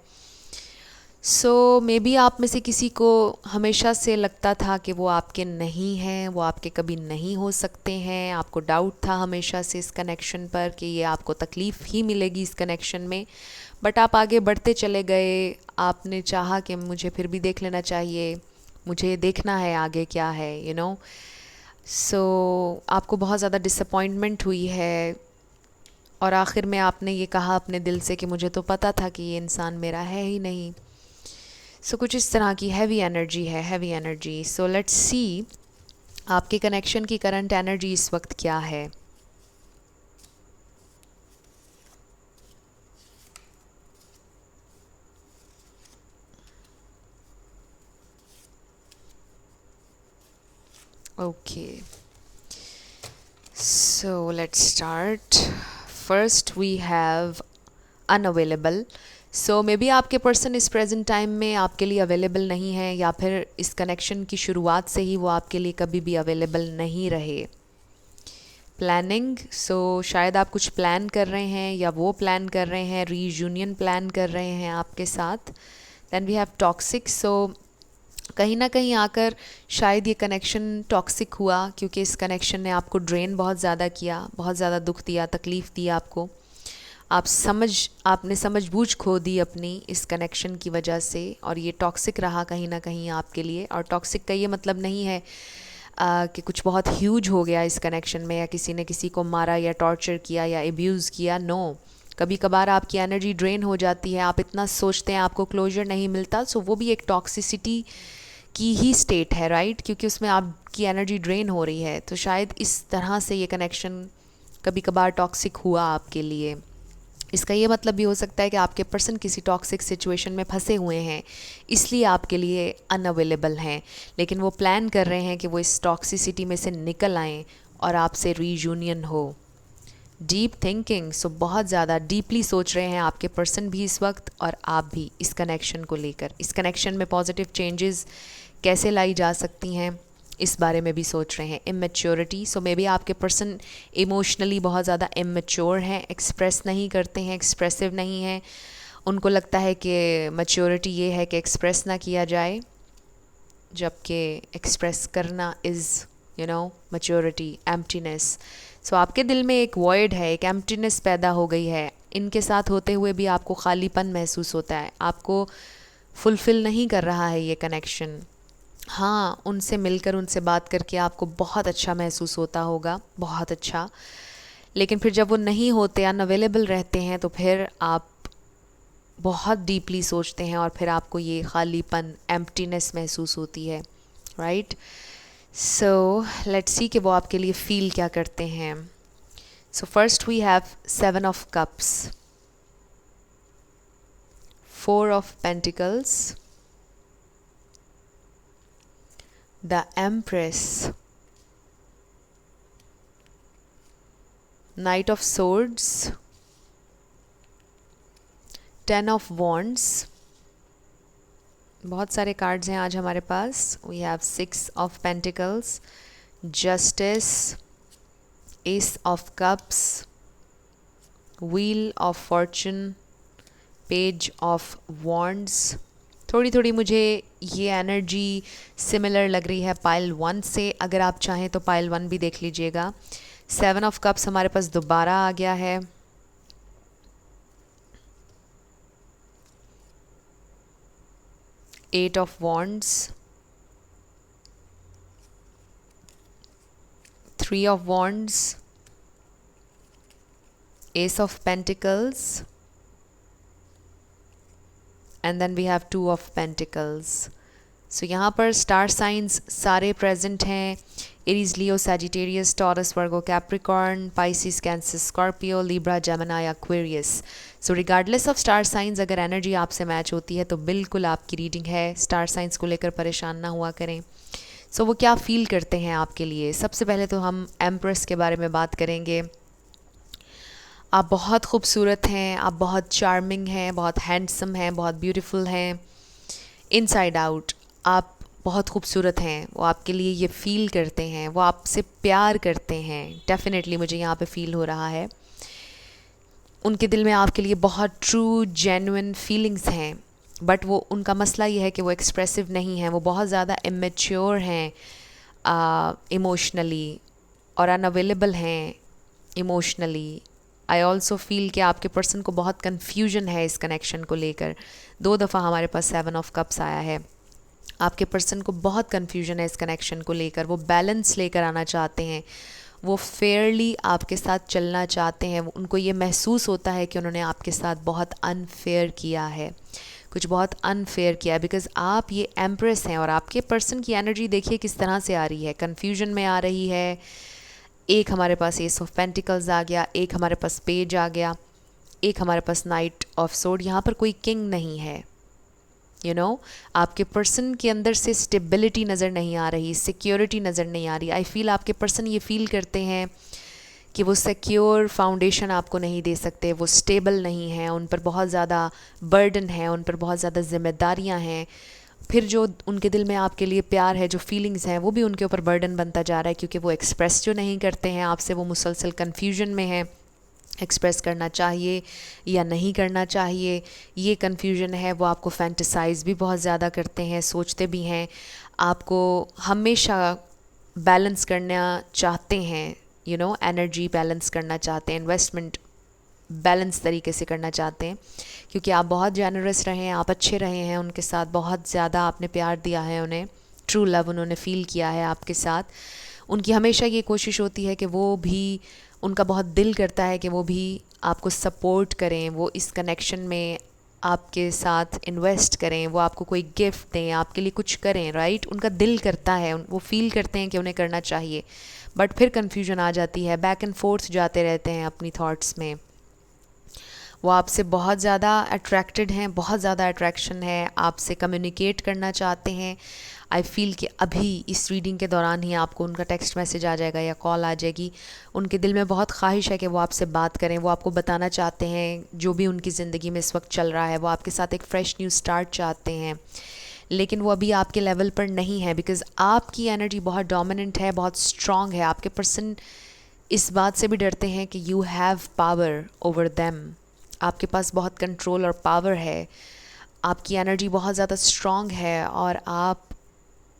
सो मे बी आप में से किसी को हमेशा से लगता था कि वो आपके नहीं हैं, वो आपके कभी नहीं हो सकते हैं. आपको डाउट था हमेशा से इस कनेक्शन पर कि ये आपको तकलीफ़ ही मिलेगी इस कनेक्शन में, बट आप आगे बढ़ते चले गए. आपने चाहा कि मुझे फिर भी देख लेना चाहिए, मुझे देखना है आगे क्या है, यू नो. सो आपको बहुत ज़्यादा डिसअपॉइंटमेंट हुई है, और आखिर में आपने ये कहा अपने दिल से कि मुझे तो पता था कि ये इंसान मेरा है ही नहीं. सो कुछ इस तरह की हैवी एनर्जी है, heavy energy. So let's see आपके कनेक्शन की करंट एनर्जी इस वक्त क्या है. Okay, so let's start. First we have unavailable. So maybe आपके पर्सन इस प्रेजेंट टाइम में आपके लिए अवेलेबल नहीं है, या फिर इस कनेक्शन की शुरुआत से ही वो आपके लिए कभी भी अवेलेबल नहीं रहे. प्लानिंग, सो शायद आप कुछ प्लान कर रहे हैं या वो प्लान कर रहे हैं, रीयूनियन प्लान कर रहे हैं आपके साथ. Then we have toxic. So कहीं ना कहीं आकर शायद ये कनेक्शन टॉक्सिक हुआ, क्योंकि इस कनेक्शन ने आपको ड्रेन बहुत ज़्यादा किया, बहुत ज़्यादा दुख दिया, तकलीफ़ दी आपको. आपने समझबूझ खो दी अपनी इस कनेक्शन की वजह से, और ये टॉक्सिक रहा कहीं ना कहीं आपके लिए. और टॉक्सिक का ये मतलब नहीं है कि कुछ बहुत ह्यूज हो गया इस कनेक्शन में, या किसी ने किसी को मारा या टॉर्चर किया या एब्यूज़ किया. नो, कभी कभार आपकी एनर्जी ड्रेन हो जाती है, आप इतना सोचते हैं, आपको क्लोजर नहीं मिलता. सो वो भी एक टॉक्सिसिटी की ही स्टेट है, राइट, क्योंकि उसमें आपकी एनर्जी ड्रेन हो रही है। तो शायद इस तरह से ये कनेक्शन कभी कभार टॉक्सिक हुआ आपके लिए। इसका ये मतलब भी हो सकता है कि आपके पर्सन किसी टॉक्सिक सिचुएशन में फंसे हुए हैं, इसलिए आपके लिए अनअवेलेबल हैं, लेकिन वो प्लान कर रहे हैं कि वो इस टॉक्सिसिटी में से निकल आएँ और आपसे रीयूनियन हो। डीप थिंकिंग, सो बहुत ज़्यादा डीपली सोच रहे हैं आपके पर्सन भी इस वक्त, और आप भी इस कनेक्शन को लेकर। इस कनेक्शन में पॉजिटिव चेंजेस कैसे लाई जा सकती हैं, इस बारे में भी सोच रहे हैं। इमेच्योरिटी, सो मे बी आपके पर्सन इमोशनली बहुत ज़्यादा इमेच्योर हैं, एक्सप्रेस नहीं करते हैं, एक्सप्रेसिव नहीं हैं। उनको लगता है कि मैच्योरिटी ये है कि एक्सप्रेस ना किया जाए, जबकि एक्सप्रेस करना इज़ मैच्योरिटी, एम्प्टीनेस। सो आपके दिल में एक वॉइड है, एक एम्प्टीनेस पैदा हो गई है। इनके साथ होते हुए भी आपको खालीपन महसूस होता है, आपको फुलफ़िल नहीं कर रहा है ये कनेक्शन। हाँ, उनसे मिलकर, उनसे बात करके आपको बहुत अच्छा महसूस होता होगा, बहुत अच्छा। लेकिन फिर जब वो नहीं होते, अनअवेलेबल रहते हैं, तो फिर आप बहुत डीपली सोचते हैं और फिर आपको ये खालीपन, एम्प्टीनेस महसूस होती है, राइट। सो लेट्स सी कि वो आपके लिए फ़ील क्या करते हैं। So first we have 7 of cups, 4 of pentacles, the empress, knight of swords, 10 of wands. बहुत सारे कार्ड्स हैं आज हमारे पास। We have 6 of pentacles, justice, ace of cups, wheel of fortune, page of wands. थोड़ी थोड़ी मुझे ये एनर्जी सिमिलर लग रही है पाइल 1 से। अगर आप चाहें तो पाइल 1 भी देख लीजिएगा। 7 ऑफ कप्स हमारे पास दोबारा आ गया है। Eight of wands, 3 of wands, ace of pentacles, and then we have 2 of pentacles. So यहाँ पर स्टार साइंस सारे प्रेजेंट हैं। Aries, Leo, Sagittarius, Taurus, Virgo, Capricorn, Pisces, Cancer, Scorpio, Libra, Gemini, Aquarius. So regardless of star signs, अगर energy आपसे match होती है तो बिल्कुल आपकी रीडिंग है। स्टार साइंस को लेकर परेशान ना हुआ करें। सो वो क्या फ़ील करते हैं आपके लिए। सबसे पहले तो हम एम्प्रेस के बारे में बात करेंगे। आप बहुत खूबसूरत हैं, आप बहुत चार्मिंग हैं, बहुत हैंडसम हैं, बहुत ब्यूटीफुल हैं। इनसाइड आउट आप बहुत खूबसूरत हैं। वो आपके लिए ये फ़ील करते हैं, वो आपसे प्यार करते हैं। डेफिनेटली मुझे यहाँ पे फ़ील हो रहा है। उनके दिल में आपके लिए बहुत ट्रू जेन्युइन फीलिंग्स हैं, बट वो उनका मसला ये है कि वो एक्सप्रेसिव नहीं हैं। वो बहुत ज़्यादा इमेच्योर हैं इमोशनली और अनअवेलेबल हैं इमोशनली। आई ऑल्सो फील कि आपके पर्सन को बहुत कन्फ्यूजन है इस कनेक्शन को लेकर। 2 दफ़ा हमारे पास 7 ऑफ कप्स आया है। आपके पर्सन को बहुत कन्फ्यूजन है इस कनेक्शन को लेकर। वो बैलेंस लेकर आना चाहते हैं, वो फेयरली आपके साथ चलना चाहते हैं। उनको ये महसूस होता है कि उन्होंने आपके साथ बहुत अनफेयर किया है, कुछ बहुत अनफेयर किया है, बिकॉज़ आप ये एम्प्रेस हैं। और आपके पर्सन की एनर्जी देखिए किस तरह से आ रही है, कन्फ्यूजन में आ रही है। एक हमारे पास एस ऑफ पेंटिकल्स आ गया, एक हमारे पास पेज आ गया, एक हमारे पास नाइट ऑफ सोर्ड। यहाँ पर कोई किंग नहीं है। आपके पर्सन के अंदर से स्टेबिलिटी नज़र नहीं आ रही, सिक्योरिटी नज़र नहीं आ रही। आई फील आपके पर्सन ये फील करते हैं कि वो सिक्योर फाउंडेशन आपको नहीं दे सकते, वो स्टेबल नहीं हैं, उन पर बहुत ज़्यादा बर्डन है, उन पर बहुत ज़्यादा जिम्मेदारियां हैं। फिर जो उनके दिल में आपके लिए प्यार है, जो फीलिंग्स हैं, वो भी उनके ऊपर बर्डन बनता जा रहा है, क्योंकि वो एक्सप्रेस जो नहीं करते हैं आपसे, वो मुसलसल कन्फ्यूजन में है। एक्सप्रेस करना चाहिए या नहीं करना चाहिए, ये कन्फ्यूजन है। वो आपको फैंटिसाइज भी बहुत ज़्यादा करते हैं, सोचते भी हैं, आपको हमेशा बैलेंस करना चाहते हैं, एनर्जी बैलेंस करना चाहते हैं, इन्वेस्टमेंट बैलेंस तरीके से करना चाहते हैं, क्योंकि आप बहुत जेनरस रहे हैं, आप अच्छे रहे हैं उनके साथ, बहुत ज़्यादा आपने प्यार दिया है उन्हें, ट्रू लव उन्होंने फ़ील किया है आपके साथ। उनकी हमेशा ये कोशिश होती है कि वो भी, उनका बहुत दिल करता है कि वो भी आपको सपोर्ट करें, वो इस कनेक्शन में आपके साथ इन्वेस्ट करें, वो आपको कोई गिफ्ट दें, आपके लिए कुछ करें, राइट? उनका दिल करता है, वो फील करते हैं कि उन्हें करना चाहिए, बट फिर कन्फ्यूजन आ जाती है, बैक एंड फोर्थ जाते रहते हैं अपनी थॉट्स में। वो आपसे बहुत ज़्यादा अट्रैक्टेड हैं, बहुत ज़्यादा अट्रैक्शन है, आपसे कम्युनिकेट करना चाहते हैं। आई फील कि अभी इस रीडिंग के दौरान ही आपको उनका टेक्स्ट मैसेज आ जाएगा या कॉल आ जाएगी। उनके दिल में बहुत ख्वाहिश है कि वो आपसे बात करें, वो आपको बताना चाहते हैं जो भी उनकी ज़िंदगी में इस वक्त चल रहा है, वो आपके साथ एक फ़्रेश न्यू स्टार्ट चाहते हैं, लेकिन वो अभी आपके लेवल पर नहीं है, बिकॉज़ आपकी एनर्जी बहुत डोमिनेंट है, बहुत स्ट्रॉन्ग है। आपके पर्सन इस बात से भी डरते हैं कि you have power over them, आपके पास बहुत कंट्रोल और पावर है, आपकी एनर्जी बहुत ज़्यादा स्ट्रॉन्ग है और आप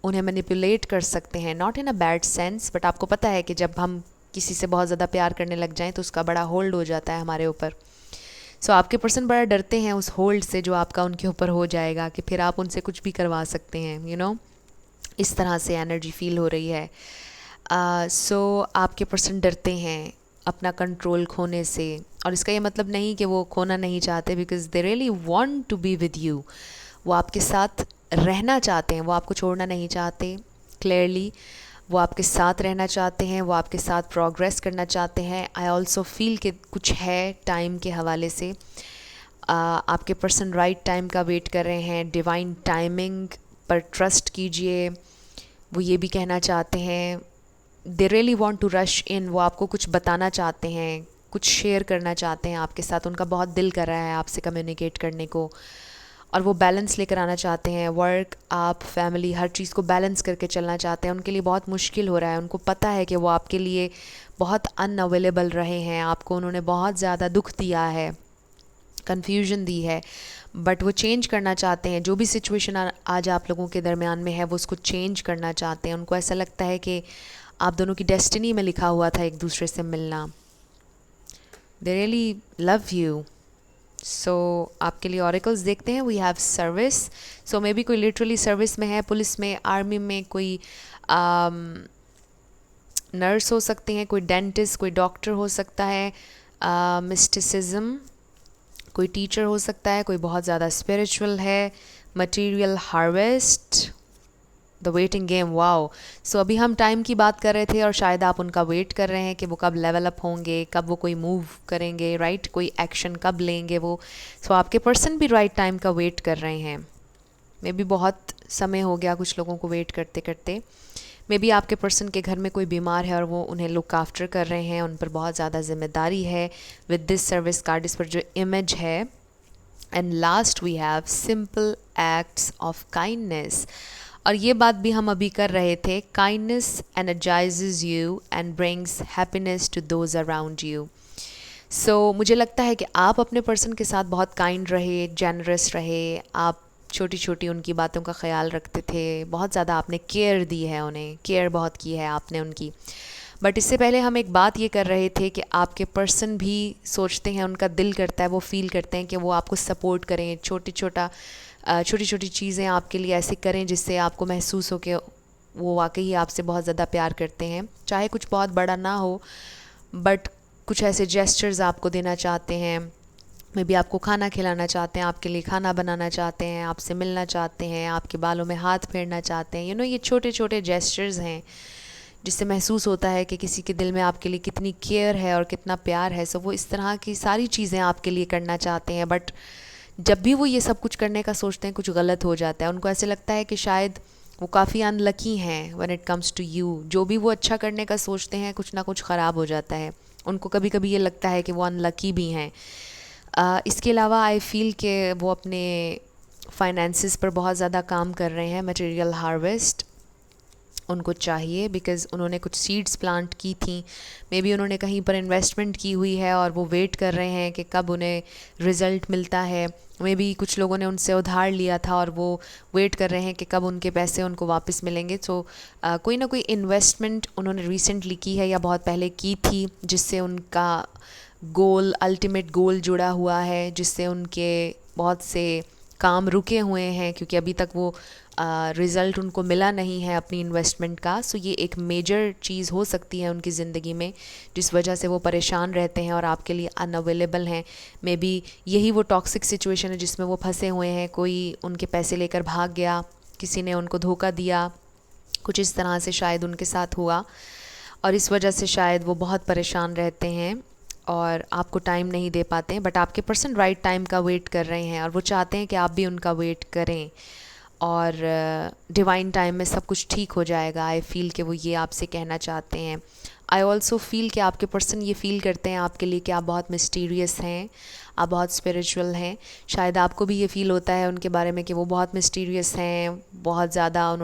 उन्हें मैनिपुलेट कर सकते हैं, not in a bad sense, but आपको पता है कि जब हम किसी से बहुत ज़्यादा प्यार करने लग जाएं तो उसका बड़ा होल्ड हो जाता है हमारे ऊपर। सो आपके पर्सन बड़ा डरते हैं उस होल्ड से जो आपका उनके ऊपर हो जाएगा, कि फिर आप उनसे कुछ भी करवा सकते हैं, यू नो, इस तरह से एनर्जी फील हो रही है। सो आपके पर्सन डरते हैं अपना कंट्रोल खोने से, और इसका ये मतलब नहीं कि वो खोना नहीं चाहते, because they really want to be with you. वो आपके साथ रहना चाहते हैं, वो आपको छोड़ना नहीं चाहते। क्लियरली वो आपके साथ रहना चाहते हैं, वो आपके साथ प्रोग्रेस करना चाहते हैं। आई ऑल्सो फील कि कुछ है टाइम के हवाले से। आपके पर्सन राइट टाइम का वेट कर रहे हैं, डिवाइन टाइमिंग पर ट्रस्ट कीजिए। वो ये भी कहना चाहते हैं, they really want to rush in, वो आपको कुछ बताना चाहते हैं, कुछ शेयर करना चाहते हैं आपके साथ। उनका बहुत दिल कर रहा है आपसे कम्युनिकेट करने को, और वो बैलेंस लेकर आना चाहते हैं। वर्क, आप, फैमिली, हर चीज़ को बैलेंस करके चलना चाहते हैं। उनके लिए बहुत मुश्किल हो रहा है, उनको पता है कि वो आपके लिए बहुत अनअवेलेबल रहे हैं, आपको उन्होंने बहुत ज़्यादा दुख दिया है, कन्फ्यूजन दी है, बट वो चेंज करना चाहते हैं। जो भी सिचुएशन आज आप लोगों के दरमियान में है, वो उसको चेंज करना चाहते हैं। उनको ऐसा लगता है कि आप दोनों की डेस्टिनी में लिखा हुआ था एक दूसरे से मिलना। They really love you. So आपके लिए ऑरिकल्स देखते हैं। We have service, so maybe कोई लिटरली सर्विस में है, पुलिस में, आर्मी में, कोई नर्स हो सकते हैं, कोई डेंटिस्ट, कोई डॉक्टर हो सकता है, मिस्टिसिज्म, कोई टीचर हो सकता है, कोई बहुत ज़्यादा स्पिरिचुअल है, material harvest, the waiting game. Wow. So अभी हम टाइम की बात कर रहे थे और शायद आप उनका वेट कर रहे हैं कि वो कब लेवल अप होंगे, कब वो कोई मूव करेंगे, राइट, कोई एक्शन कब लेंगे वो। सो आपके पर्सन भी राइट टाइम का वेट कर रहे हैं। मे बी बहुत समय हो गया कुछ लोगों को वेट करते करते। मे बी आपके पर्सन के घर में कोई बीमार है और वो उन्हें लुक आफ्टर कर रहे हैं, उन पर बहुत ज़्यादा जिम्मेदारी है। विद दिस सर्विस कार्ड इस पर जो इमेज है। And last we have simple acts of kindness, और ये बात भी हम अभी कर रहे थे। Kindness energizes you and brings happiness to those around you. So मुझे लगता है कि आप अपने पर्सन के साथ बहुत काइंड रहे, जेनरस रहे, आप छोटी छोटी उनकी बातों का ख्याल रखते थे, बहुत ज़्यादा आपने केयर दी है, उन्हें केयर बहुत की है आपने उनकी। बट इससे पहले हम एक बात ये कर रहे थे कि आपके पर्सन भी सोचते हैं, उनका दिल करता है, वो फील करते हैं कि वो आपको सपोर्ट करें, छोटी छोटी चीज़ें आपके लिए ऐसे करें जिससे आपको महसूस हो कि वो वाकई आपसे बहुत ज़्यादा प्यार करते हैं। चाहे कुछ बहुत बड़ा ना हो, बट कुछ ऐसे जेस्चर्स आपको देना चाहते हैं। मे बी आपको खाना खिलाना चाहते हैं, आपके लिए खाना बनाना चाहते हैं, आपसे मिलना चाहते हैं, आपके बालों में हाथ फेरना चाहते हैं। यू नो, ये छोटे छोटे जेस्चर्स हैं जिससे महसूस होता है कि किसी के दिल में आपके लिए कितनी केयर है और कितना प्यार है। सो वो इस तरह की सारी चीज़ें आपके लिए करना चाहते हैं, बट जब भी वो ये सब कुछ करने का सोचते हैं कुछ गलत हो जाता है। उनको ऐसे लगता है कि शायद वो काफ़ी अनलकी हैं when it comes to you. जो भी वो अच्छा करने का सोचते हैं कुछ ना कुछ ख़राब हो जाता है। उनको कभी कभी ये लगता है कि वो अनलकी भी हैं। इसके अलावा आई फील कि वो अपने फाइनेंसिस पर बहुत ज़्यादा काम कर रहे हैं। मटेरियल हार्वेस्ट उनको चाहिए, बिकॉज़ उन्होंने कुछ सीड्स प्लांट की थी, मे बी उन्होंने कहीं पर इन्वेस्टमेंट की हुई है और वो वेट कर रहे हैं कि कब उन्हें रिज़ल्ट मिलता है। मे बी कुछ लोगों ने उनसे उधार लिया था और वो वेट कर रहे हैं कि कब उनके पैसे उनको वापस मिलेंगे। सो कोई ना कोई इन्वेस्टमेंट उन्होंने रिसेंटली की है या बहुत पहले की थी, जिससे उनका गोल, अल्टीमेट गोल जुड़ा हुआ है, जिससे उनके बहुत से काम रुके हुए हैं, क्योंकि अभी तक वो रिज़ल्ट उनको मिला नहीं है अपनी इन्वेस्टमेंट का। सो ये एक मेजर चीज़ हो सकती है उनकी ज़िंदगी में जिस वजह से वो परेशान रहते हैं और आपके लिए अनअवेलेबल हैं। मे बी यही वो टॉक्सिक सिचुएशन है जिसमें वो फंसे हुए हैं। कोई उनके पैसे लेकर भाग गया, किसी ने उनको धोखा दिया, कुछ इस तरह से शायद उनके साथ हुआ और इस वजह से शायद वो बहुत परेशान रहते हैं और आपको टाइम नहीं दे पाते हैं। बट आपके पर्सन राइट टाइम का वेट कर रहे हैं और वो चाहते हैं कि आप भी उनका वेट करें और डिवाइन टाइम में सब कुछ ठीक हो जाएगा। आई फील कि वो ये आपसे कहना चाहते हैं। आई ऑल्सो फील कि आपके पर्सन ये फील करते हैं आपके लिए कि आप बहुत मिस्टीरियस हैं, आप बहुत स्पिरिचुअल हैं। शायद आपको भी ये फील होता है उनके बारे में कि वो बहुत मिस्टीरियस हैं, बहुत ज़्यादा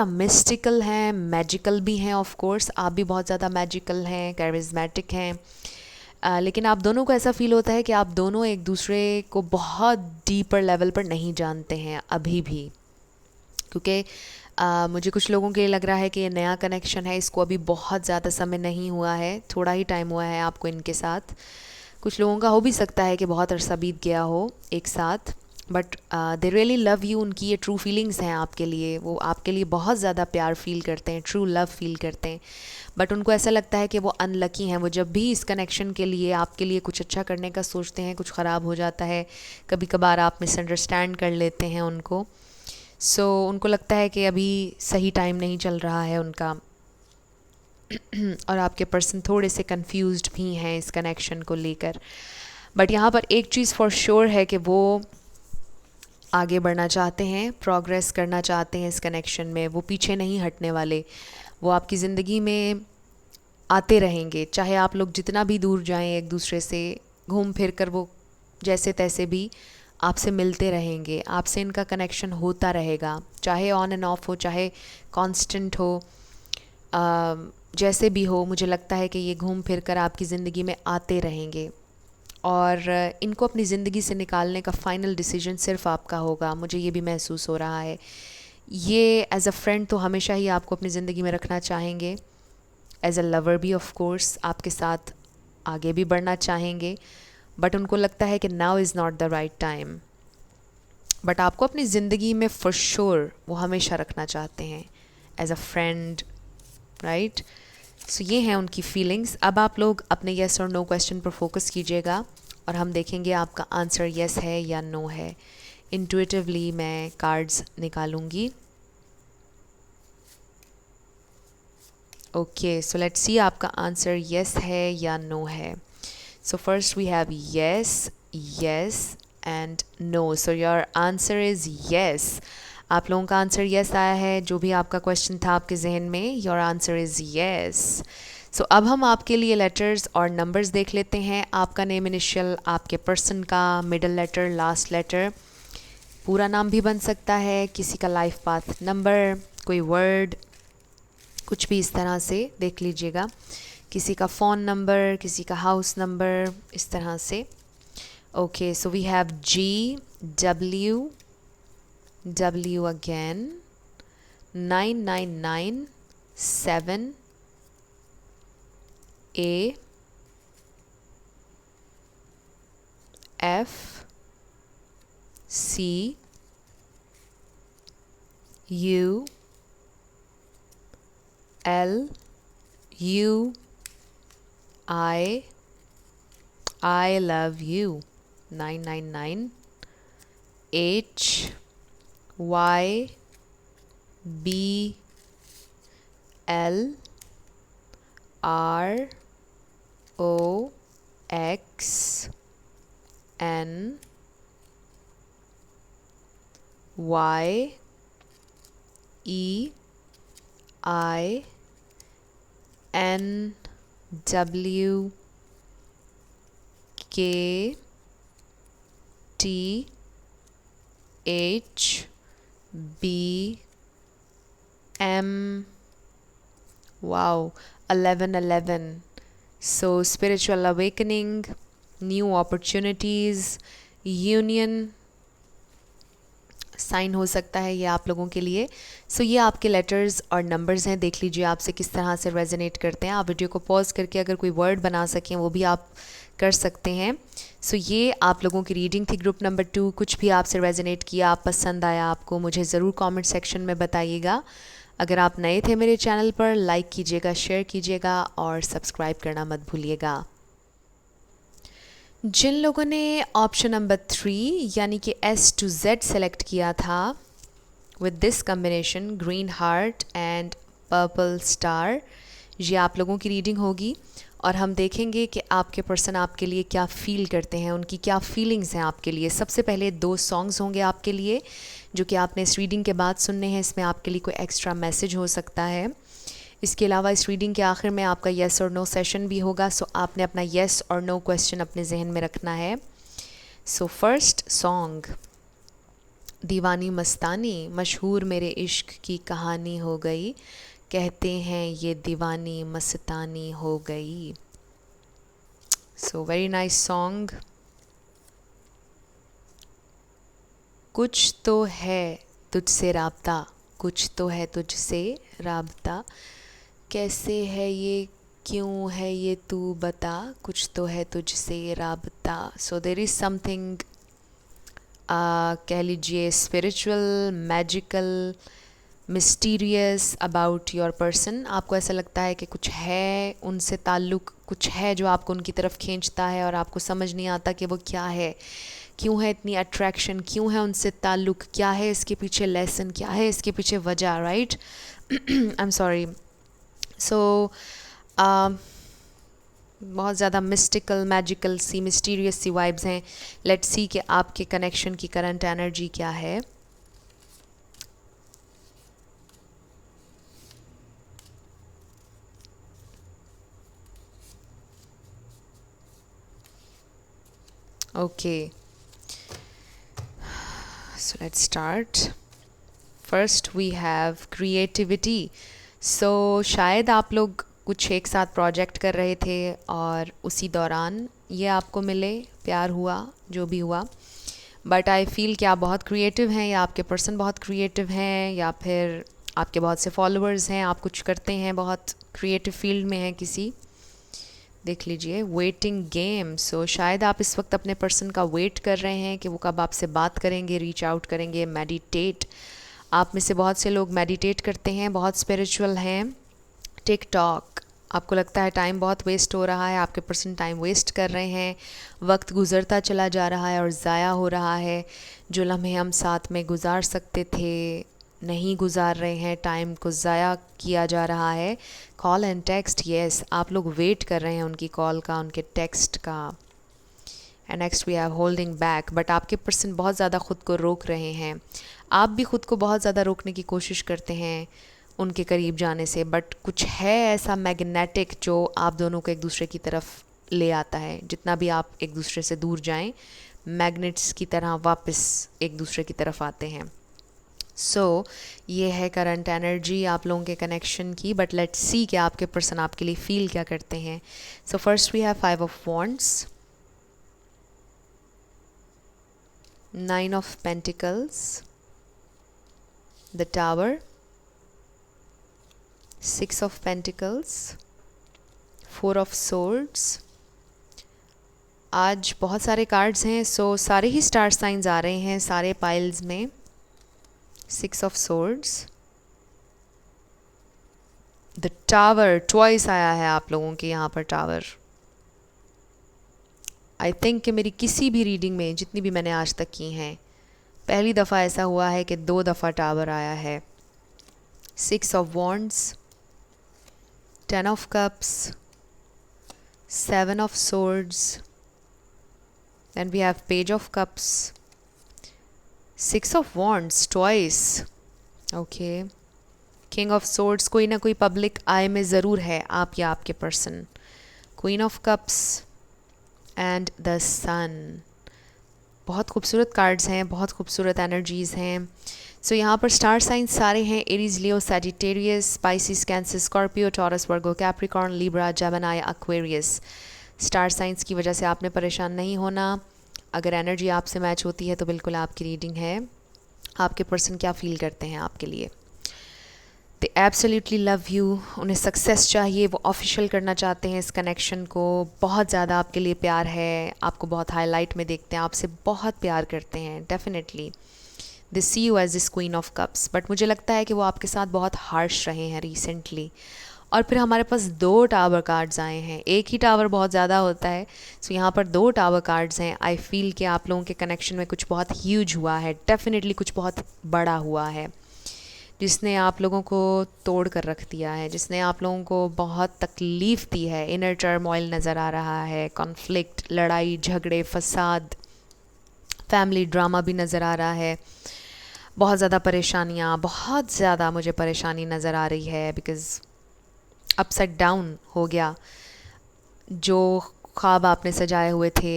मिस्टिकल हैं, मैजिकल भी हैं। ऑफ कोर्स आप भी बहुत ज़्यादा मैजिकल हैं, कैरिज्मेटिक हैं। लेकिन आप दोनों को ऐसा फ़ील होता है कि आप दोनों एक दूसरे को बहुत डीपर लेवल पर नहीं जानते हैं अभी भी, क्योंकि मुझे कुछ लोगों के लिए लग रहा है कि ये नया कनेक्शन है, इसको अभी बहुत ज़्यादा समय नहीं हुआ है, थोड़ा ही टाइम हुआ है आपको इनके साथ। कुछ लोगों का हो भी सकता है कि बहुत अरसा बीत गया हो एक साथ, but they really love you. उनकी ये ट्रू फीलिंग्स हैं आपके लिए, वो आपके लिए बहुत ज़्यादा प्यार फील करते हैं, ट्रू लव फील करते हैं। बट उनको ऐसा लगता है कि वो अनलकी हैं। वो जब भी इस कनेक्शन के लिए आपके लिए कुछ अच्छा करने का सोचते हैं, कुछ ख़राब हो जाता है। कभी कभार आप मिसअंडरस्टैंड कर लेते हैं उनको। सो उनको लगता है कि अभी सही टाइम नहीं चल रहा है उनका और आपके पर्सन थोड़े से कंफ्यूज्ड भी हैं इस कनेक्शन को लेकर। बट यहाँ पर एक चीज़ फॉर श्योर है कि वो आगे बढ़ना चाहते हैं, प्रोग्रेस करना चाहते हैं इस कनेक्शन में। वो पीछे नहीं हटने वाले, वो आपकी ज़िंदगी में आते रहेंगे। चाहे आप लोग जितना भी दूर जाएं एक दूसरे से, घूम फिर कर वो जैसे तैसे भी आपसे मिलते रहेंगे, आपसे इनका कनेक्शन होता रहेगा, चाहे ऑन एंड ऑफ हो, चाहे कांस्टेंट हो, जैसे भी हो। मुझे लगता है कि ये घूम फिर कर आपकी ज़िंदगी में आते रहेंगे और इनको अपनी ज़िंदगी से निकालने का फ़ाइनल डिसीजन सिर्फ आपका होगा। मुझे ये भी महसूस हो रहा है। ये एज़ अ फ्रेंड तो हमेशा ही आपको अपनी ज़िंदगी में रखना चाहेंगे, एज़ अ लवर भी ऑफ कोर्स आपके साथ आगे भी बढ़ना चाहेंगे। बट उनको लगता है कि now is not the right time. But आपको अपनी ज़िंदगी में फॉर श्योर वो हमेशा रखना चाहते हैं एज़ अ फ्रेंड, राइट। सो ये हैं उनकी फीलिंग्स। अब आप लोग अपने येस और नो क्वेश्चन पर फोकस कीजिएगा और हम देखेंगे आपका आंसर येस है या नो है। इंट्यूटिवली मैं कार्ड्स निकालूंगी। ओके, सो लेट्स सी आपका आंसर येस है या नो है। So first we have yes, yes and no. So your answer is yes. आप लोगों का आंसर येस आया है। जो भी आपका क्वेश्चन था आपके जहन में, योर आंसर इज़ येस। सो अब हम आपके लिए लेटर्स और नंबर्स देख लेते हैं। आपका नेम इनिशियल, आपके पर्सन का मिडिल लेटर, लास्ट लेटर, पूरा नाम भी बन सकता है, किसी का लाइफ पाथ नंबर, कोई वर्ड, कुछ भी इस तरह से देख लीजिएगा। किसी का फ़ोन नंबर, किसी का हाउस नंबर, इस तरह से। Okay, so we have G, W, W again, 9997, A, F, C, U, L, U, I love you, 999, H, Y, B, L, R, O, X, N, Y, E, I, N, W, K, T, H, B, M. Wow, 1111. So spiritual awakening, new opportunities, union, sign हो सकता है ये आप लोगों के लिए। सो ये आपके लेटर्स और नंबर्स हैं, देख लीजिए आपसे किस तरह से रेजोनेट करते हैं। आप वीडियो को पॉज करके अगर कोई वर्ड बना सकें वो भी आप कर सकते हैं। सो ये आप लोगों की रीडिंग थी ग्रुप नंबर 2। कुछ भी आपसे रेजोनेट किया, आप पसंद आया आपको, मुझे ज़रूर कमेंट सेक्शन में बताइएगा। अगर आप नए थे मेरे चैनल पर, लाइक कीजिएगा, शेयर कीजिएगा और सब्सक्राइब करना मत भूलिएगा। जिन लोगों ने ऑप्शन नंबर 3 यानी कि S to Z सेलेक्ट किया था with this combination green heart and purple star, ये आप लोगों की रीडिंग होगी और हम देखेंगे कि आपके पर्सन आपके लिए क्या फ़ील करते हैं, उनकी क्या फीलिंग्स हैं आपके लिए। सबसे पहले 2 सॉन्ग्स होंगे आपके लिए जो कि आपने इस रीडिंग के बाद सुनने हैं। इसमें आपके लिए कोई एक्स्ट्रा मैसेज हो सकता है। इसके अलावा इस रीडिंग के आखिर में आपका येस और नो सेशन भी होगा। सो आपने अपना येस और नो क्वेश्चन अपने जहन में रखना है। सो फर्स्ट सॉन्ग, दीवानी मस्तानी, मशहूर मेरे इश्क की कहानी हो गई, कहते हैं ये दीवानी मस्तानी हो गई। So very nice song. कुछ तो है तुझसे राब्ता, कुछ तो है तुझसे राब्ता, कैसे है ये, क्यों है ये, तू बता, कुछ तो है तुझसे राब्ता। सो देयर इज़ समथिंग कह लीजिए spiritual, magical, mysterious about your person. आपको ऐसा लगता है कि कुछ है उनसे ताल्लुक़, कुछ है जो आपको उनकी तरफ खींचता है और आपको समझ नहीं आता कि वो क्या है, क्यों है इतनी अट्रैक्शन, क्यों है उनसे ताल्लुक़, क्या है इसके पीछे लेसन, क्या है इसके पीछे वजह, right. I am sorry. So बहुत ज़्यादा मिस्टिकल, मैजिकल सी, मिस्टीरियस सी वाइब्स हैं। लेट्स सी कि आपके कनेक्शन की करंट एनर्जी क्या है। Okay, so let's start. First we have creativity. So शायद आप लोग कुछ एक साथ प्रोजेक्ट कर रहे थे और उसी दौरान ये आपको मिले, प्यार हुआ, जो भी हुआ। बट आई फील कि आप बहुत क्रिएटिव हैं, या आपके पर्सन बहुत क्रिएटिव हैं, या फिर आपके बहुत से फॉलोअर्स हैं, आप कुछ करते हैं, बहुत क्रिएटिव फील्ड में हैं किसी। देख लीजिए वेटिंग गेम। सो शायद आप इस वक्त अपने पर्सन का वेट कर रहे हैं कि वो कब आपसे बात करेंगे, रीच आउट करेंगे। मेडिटेट, आप में से बहुत से लोग मेडिटेट करते हैं, बहुत स्पिरिचुअल हैं। टिकटॉक, आपको लगता है टाइम बहुत वेस्ट हो रहा है, आपके पर्सन टाइम वेस्ट कर रहे हैं, वक्त गुज़रता चला जा रहा है और ज़ाया हो रहा है। जो लम्हे हम साथ में गुजार सकते थे नहीं गुजार रहे हैं, टाइम को ज़ाया किया जा रहा है। कॉल एंड टेक्स्ट, येस आप लोग वेट कर रहे हैं उनकी कॉल का, उनके टेक्स्ट का। And next we have holding back, but आपके पर्सन बहुत ज़्यादा ख़ुद को रोक रहे हैं। आप भी ख़ुद को बहुत ज़्यादा रोकने की कोशिश करते हैं उनके करीब जाने से, बट कुछ है ऐसा मैग्नेटिक जो आप दोनों को एक दूसरे की तरफ ले आता है। जितना भी आप एक दूसरे से दूर जाएं, मैग्नेट्स की तरह वापस एक दूसरे की तरफ आते हैं। सो ये है करंट एनर्जी आप लोगों के कनेक्शन की। बट लेट्स सी कि आपके पर्सन आपके लिए फील क्या करते हैं। So first we have 5 of wands, 9 of pentacles, the tower, 6 of pentacles, 4 of swords. आज बहुत सारे कार्ड्स हैं, सो सारे ही स्टार साइंस आ रहे हैं सारे पाइल्स में। 6 of swords, the tower, twice आया है आप लोगों के यहाँ पर टावर। आई थिंक कि मेरी किसी भी रीडिंग में, जितनी भी मैंने आज तक की हैं, पहली दफ़ा ऐसा हुआ है कि 2 दफ़ा टावर आया है। 6 of wands, 10 of cups, 7 of swords, then we have page of cups, 6 of wands twice, okay, king of swords, कोई ना कोई पब्लिक आई में ज़रूर है आप या आपके person. queen of cups and the sun, बहुत खूबसूरत कार्ड्स हैं, बहुत खूबसूरत एनर्जीज़ हैं। सो यहाँ पर स्टार साइंस सारे हैं, Aries, Leo, Sagittarius, Pisces, Cancer, Scorpio, Taurus, Virgo, Capricorn, Libra, Gemini, Aquarius. Star signs की वजह से आपने परेशान नहीं होना। अगर एनर्जी आपसे मैच होती है तो बिल्कुल आपकी रीडिंग है। आपके पर्सन क्या फील करते हैं आपके लिए। दे एब्सोल्युटली लव यू, उन्हें सक्सेस चाहिए, वो ऑफिशियल करना चाहते हैं इस कनेक्शन को, बहुत ज़्यादा आपके लिए प्यार है, आपको बहुत हाईलाइट में देखते हैं, आपसे बहुत प्यार करते हैं definitely. They see you as this queen of cups, but मुझे लगता है कि वो आपके साथ बहुत हार्श रहे हैं रिसेंटली। और फिर हमारे पास 2 टावर कार्ड्स आए हैं, एक ही टावर बहुत ज़्यादा होता है, सो यहाँ पर 2 टावर कार्ड्स हैं। आई फील कि आप लोगों के कनेक्शन में कुछ बहुत ह्यूज हुआ है, डेफिनेटली कुछ बहुत बड़ा हुआ है, जिसने आप लोगों को तोड़ कर रख दिया है, जिसने आप लोगों को बहुत तकलीफ़ दी है। इनर टर्मोइल नज़र आ रहा है, कॉन्फ्लिक्ट, लड़ाई झगड़े, फसाद, फैमिली ड्रामा भी नज़र आ रहा है, बहुत ज़्यादा परेशानियाँ, बहुत ज़्यादा मुझे परेशानी नज़र आ रही है, बिकॉज़ अपसाइड डाउन हो गया। जो ख्वाब आपने सजाए हुए थे,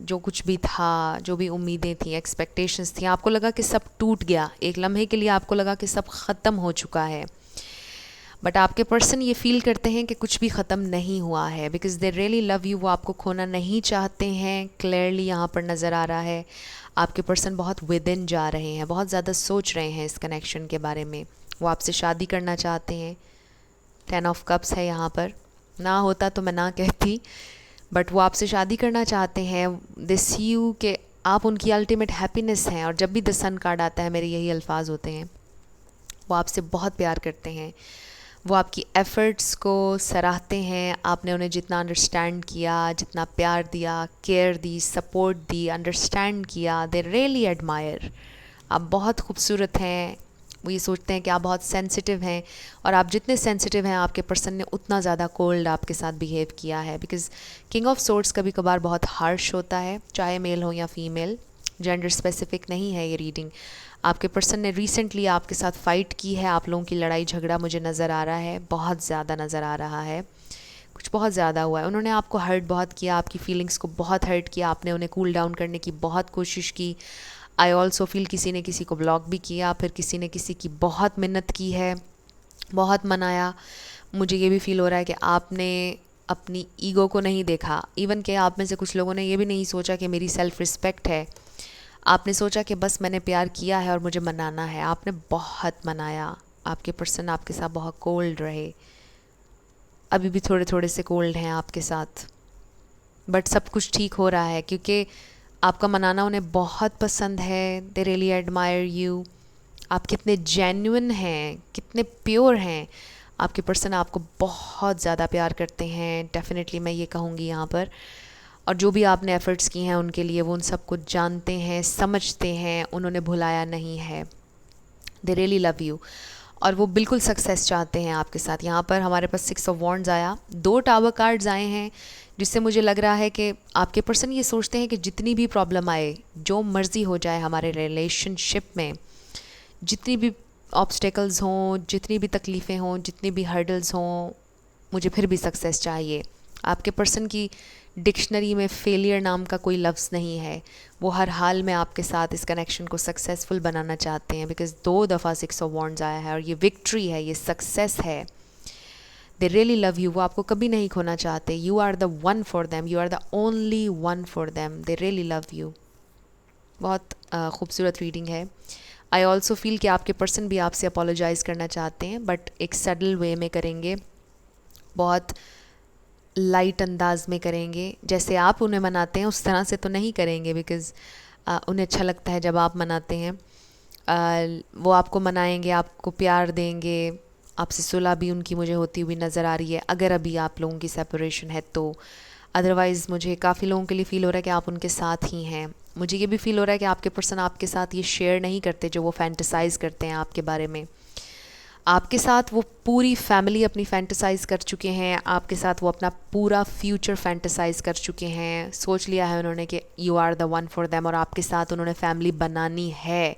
जो कुछ भी था, जो भी उम्मीदें थी, एक्सपेक्टेशंस थी, आपको लगा कि सब टूट गया। एक लम्हे के लिए आपको लगा कि सब ख़त्म हो चुका है, बट आपके पर्सन ये फील करते हैं कि कुछ भी ख़त्म नहीं हुआ है, because they really love you. वो आपको खोना नहीं चाहते हैं, क्लियरली यहाँ पर नज़र आ रहा है। आपके पर्सन बहुत विद इन जा रहे हैं, बहुत ज़्यादा सोच रहे हैं इस कनेक्शन के बारे में। वो आपसे शादी करना चाहते हैं, 10 ऑफ कप्स है यहाँ पर, ना होता तो मैं ना कहती, बट वो आपसे शादी करना चाहते हैं। दे सी यू के आप उनकी अल्टीमेट हैप्पीनेस हैं, और जब भी द सन कार्ड आता है मेरे यही अल्फाज होते हैं। वो आपसे बहुत प्यार करते हैं, वो आपकी एफ़र्ट्स को सराहते हैं। आपने उन्हें जितना अंडरस्टैंड किया, जितना प्यार दिया, केयर दी, सपोर्ट दी, अंडरस्टैंड किया, दे रियली एडमायर। आप बहुत खूबसूरत हैं। वो ये सोचते हैं कि आप बहुत सेंसिटिव हैं, और आप जितने सेंसिटिव हैं आपके पर्सन ने उतना ज़्यादा कोल्ड आपके साथ बिहेव किया है, बिकॉज़ किंग ऑफ सोर्ड्स कभी कभार बहुत हार्श होता है, चाहे मेल हो या फीमेल, जेंडर स्पेसिफिक नहीं है ये रीडिंग। आपके पर्सन ने रिसेंटली आपके साथ फ़ाइट की है, आप लोगों की लड़ाई झगड़ा मुझे नज़र आ रहा है, बहुत ज़्यादा नज़र आ रहा है, कुछ बहुत ज़्यादा हुआ है। उन्होंने आपको हर्ट बहुत किया, आपकी फीलिंग्स को बहुत हर्ट किया, आपने उन्हें कूल डाउन करने की बहुत कोशिश की। आई ऑल्सो फील किसी ने किसी को ब्लॉक भी किया, फिर किसी ने किसी की बहुत मिन्नत की है, बहुत मनाया। मुझे ये भी फील हो रहा है कि आपने अपनी ईगो को नहीं देखा, इवन कि आप में से कुछ लोगों ने ये भी नहीं सोचा कि मेरी सेल्फ़ रिस्पेक्ट है। आपने सोचा कि बस मैंने प्यार किया है और मुझे मनाना है। आपने बहुत मनाया, आपके पर्सन आपके साथ बहुत कोल्ड रहे, अभी भी थोड़े थोड़े से कोल्ड हैं आपके साथ, बट सब कुछ ठीक हो रहा है, क्योंकि आपका मनाना उन्हें बहुत पसंद है। They really admire you. आप कितने जेन्युइन हैं, कितने प्योर हैं। आपके पर्सन आपको बहुत ज़्यादा प्यार करते हैं, डेफिनेटली मैं ये कहूँगी यहाँ पर। और जो भी आपने एफ़र्ट्स की हैं उनके लिए, वो उन सब कुछ जानते हैं, समझते हैं, उन्होंने भुलाया नहीं है। दे रियली लव यू, और वो बिल्कुल सक्सेस चाहते हैं आपके साथ। यहाँ पर हमारे पास 6 ऑफ वॉन्ड्स आया, 2 टावर कार्ड्स आए हैं, जिससे मुझे लग रहा है कि आपके पर्सन ये सोचते हैं कि जितनी भी प्रॉब्लम आए, जो मर्ज़ी हो जाए हमारे रिलेशनशिप में, जितनी भी ऑब्स्टेकल्स हों, जितनी भी तकलीफ़ें हों, जितनी भी हर्डल्स हों, मुझे फिर भी सक्सेस चाहिए। आपके पर्सन की डिक्शनरी में फेलियर नाम का कोई लफ्ज़ नहीं है। वो हर हाल में आपके साथ इस कनेक्शन को सक्सेसफुल बनाना चाहते हैं, बिकॉज़ 2 दफ़ा 6 ऑफ वॉन्ड्स आया है, और ये विक्ट्री है, ये सक्सेस है। दे रियली लव यू, वो आपको कभी नहीं खोना चाहते। You are the one for them, you are the only one for them. They really love you. बहुत खूबसूरत रीडिंग है। आई ऑल्सो फील कि आपके पर्सन भी आपसे अपोलोजाइज़ करना चाहते हैं, बट एक सडल वे में करेंगे, बहुत लाइट अंदाज में करेंगे। जैसे आप उन्हें मनाते हैं उस तरह से तो नहीं करेंगे, बिकॉज़ उन्हें अच्छा लगता है जब आप मनाते हैं। वो आपको मनाएंगे, आपको प्यार देंगे, आपसे सुलह भी उनकी मुझे होती हुई नज़र आ रही है, अगर अभी आप लोगों की सेपरेशन है तो। अदरवाइज़ मुझे काफ़ी लोगों के लिए फ़ील हो रहा है कि आप उनके साथ ही हैं। मुझे ये भी फ़ील हो रहा है कि आपके पर्सन आपके साथ ये शेयर नहीं करते जो वो फैंटेसाइज़ करते हैं आपके बारे में। आपके साथ वो पूरी फैमिली अपनी फैंटेसाइज़ कर चुके हैं, आपके साथ वो अपना पूरा फ्यूचर फैंटेसाइज़ कर चुके हैं। सोच लिया है उन्होंने कि you are the one for them, और आपके साथ उन्होंने फैमिली बनानी है,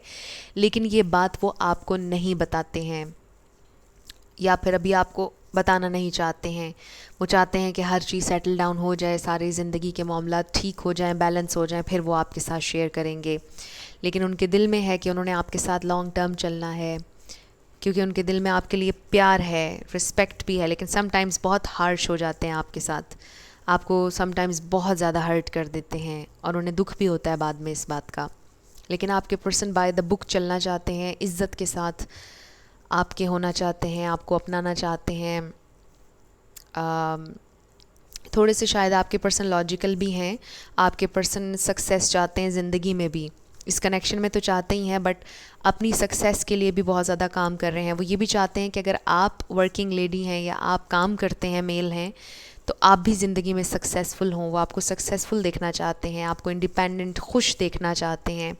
लेकिन ये बात वो आपको नहीं बताते हैं, या फिर अभी आपको बताना नहीं चाहते हैं। वो चाहते हैं कि हर चीज़ सेटल डाउन हो जाए, सारी ज़िंदगी के मामला ठीक हो जाएं, बैलेंस हो जाएं, फिर वो आपके साथ शेयर करेंगे। लेकिन उनके दिल में है कि उन्होंने आपके साथ लॉन्ग टर्म चलना है, क्योंकि उनके दिल में आपके लिए प्यार है, रिस्पेक्ट भी है, लेकिन समटाइम्स बहुत हार्श हो जाते हैं आपके साथ। आपको समटाइम्स बहुत ज़्यादा हर्ट कर देते हैं, और उन्हें दुख भी होता है बाद में इस बात का। लेकिन आपके पर्सन बाय द बुक चलना चाहते हैं, इज़्ज़त के साथ आपके होना चाहते हैं, आपको अपनाना चाहते हैं। थोड़े से शायद आपके पर्सन लॉजिकल भी हैं, आपके पर्सन सक्सेस चाहते हैं ज़िंदगी में भी, इस कनेक्शन में तो चाहते ही हैं, बट अपनी सक्सेस के लिए भी बहुत ज़्यादा काम कर रहे हैं। वो ये भी चाहते हैं कि अगर आप वर्किंग लेडी हैं या आप काम करते हैं, मेल हैं, तो आप भी ज़िंदगी में सक्सेसफुल हों। वो आपको सक्सेसफुल देखना चाहते हैं, आपको इंडिपेंडेंट, खुश देखना चाहते हैं।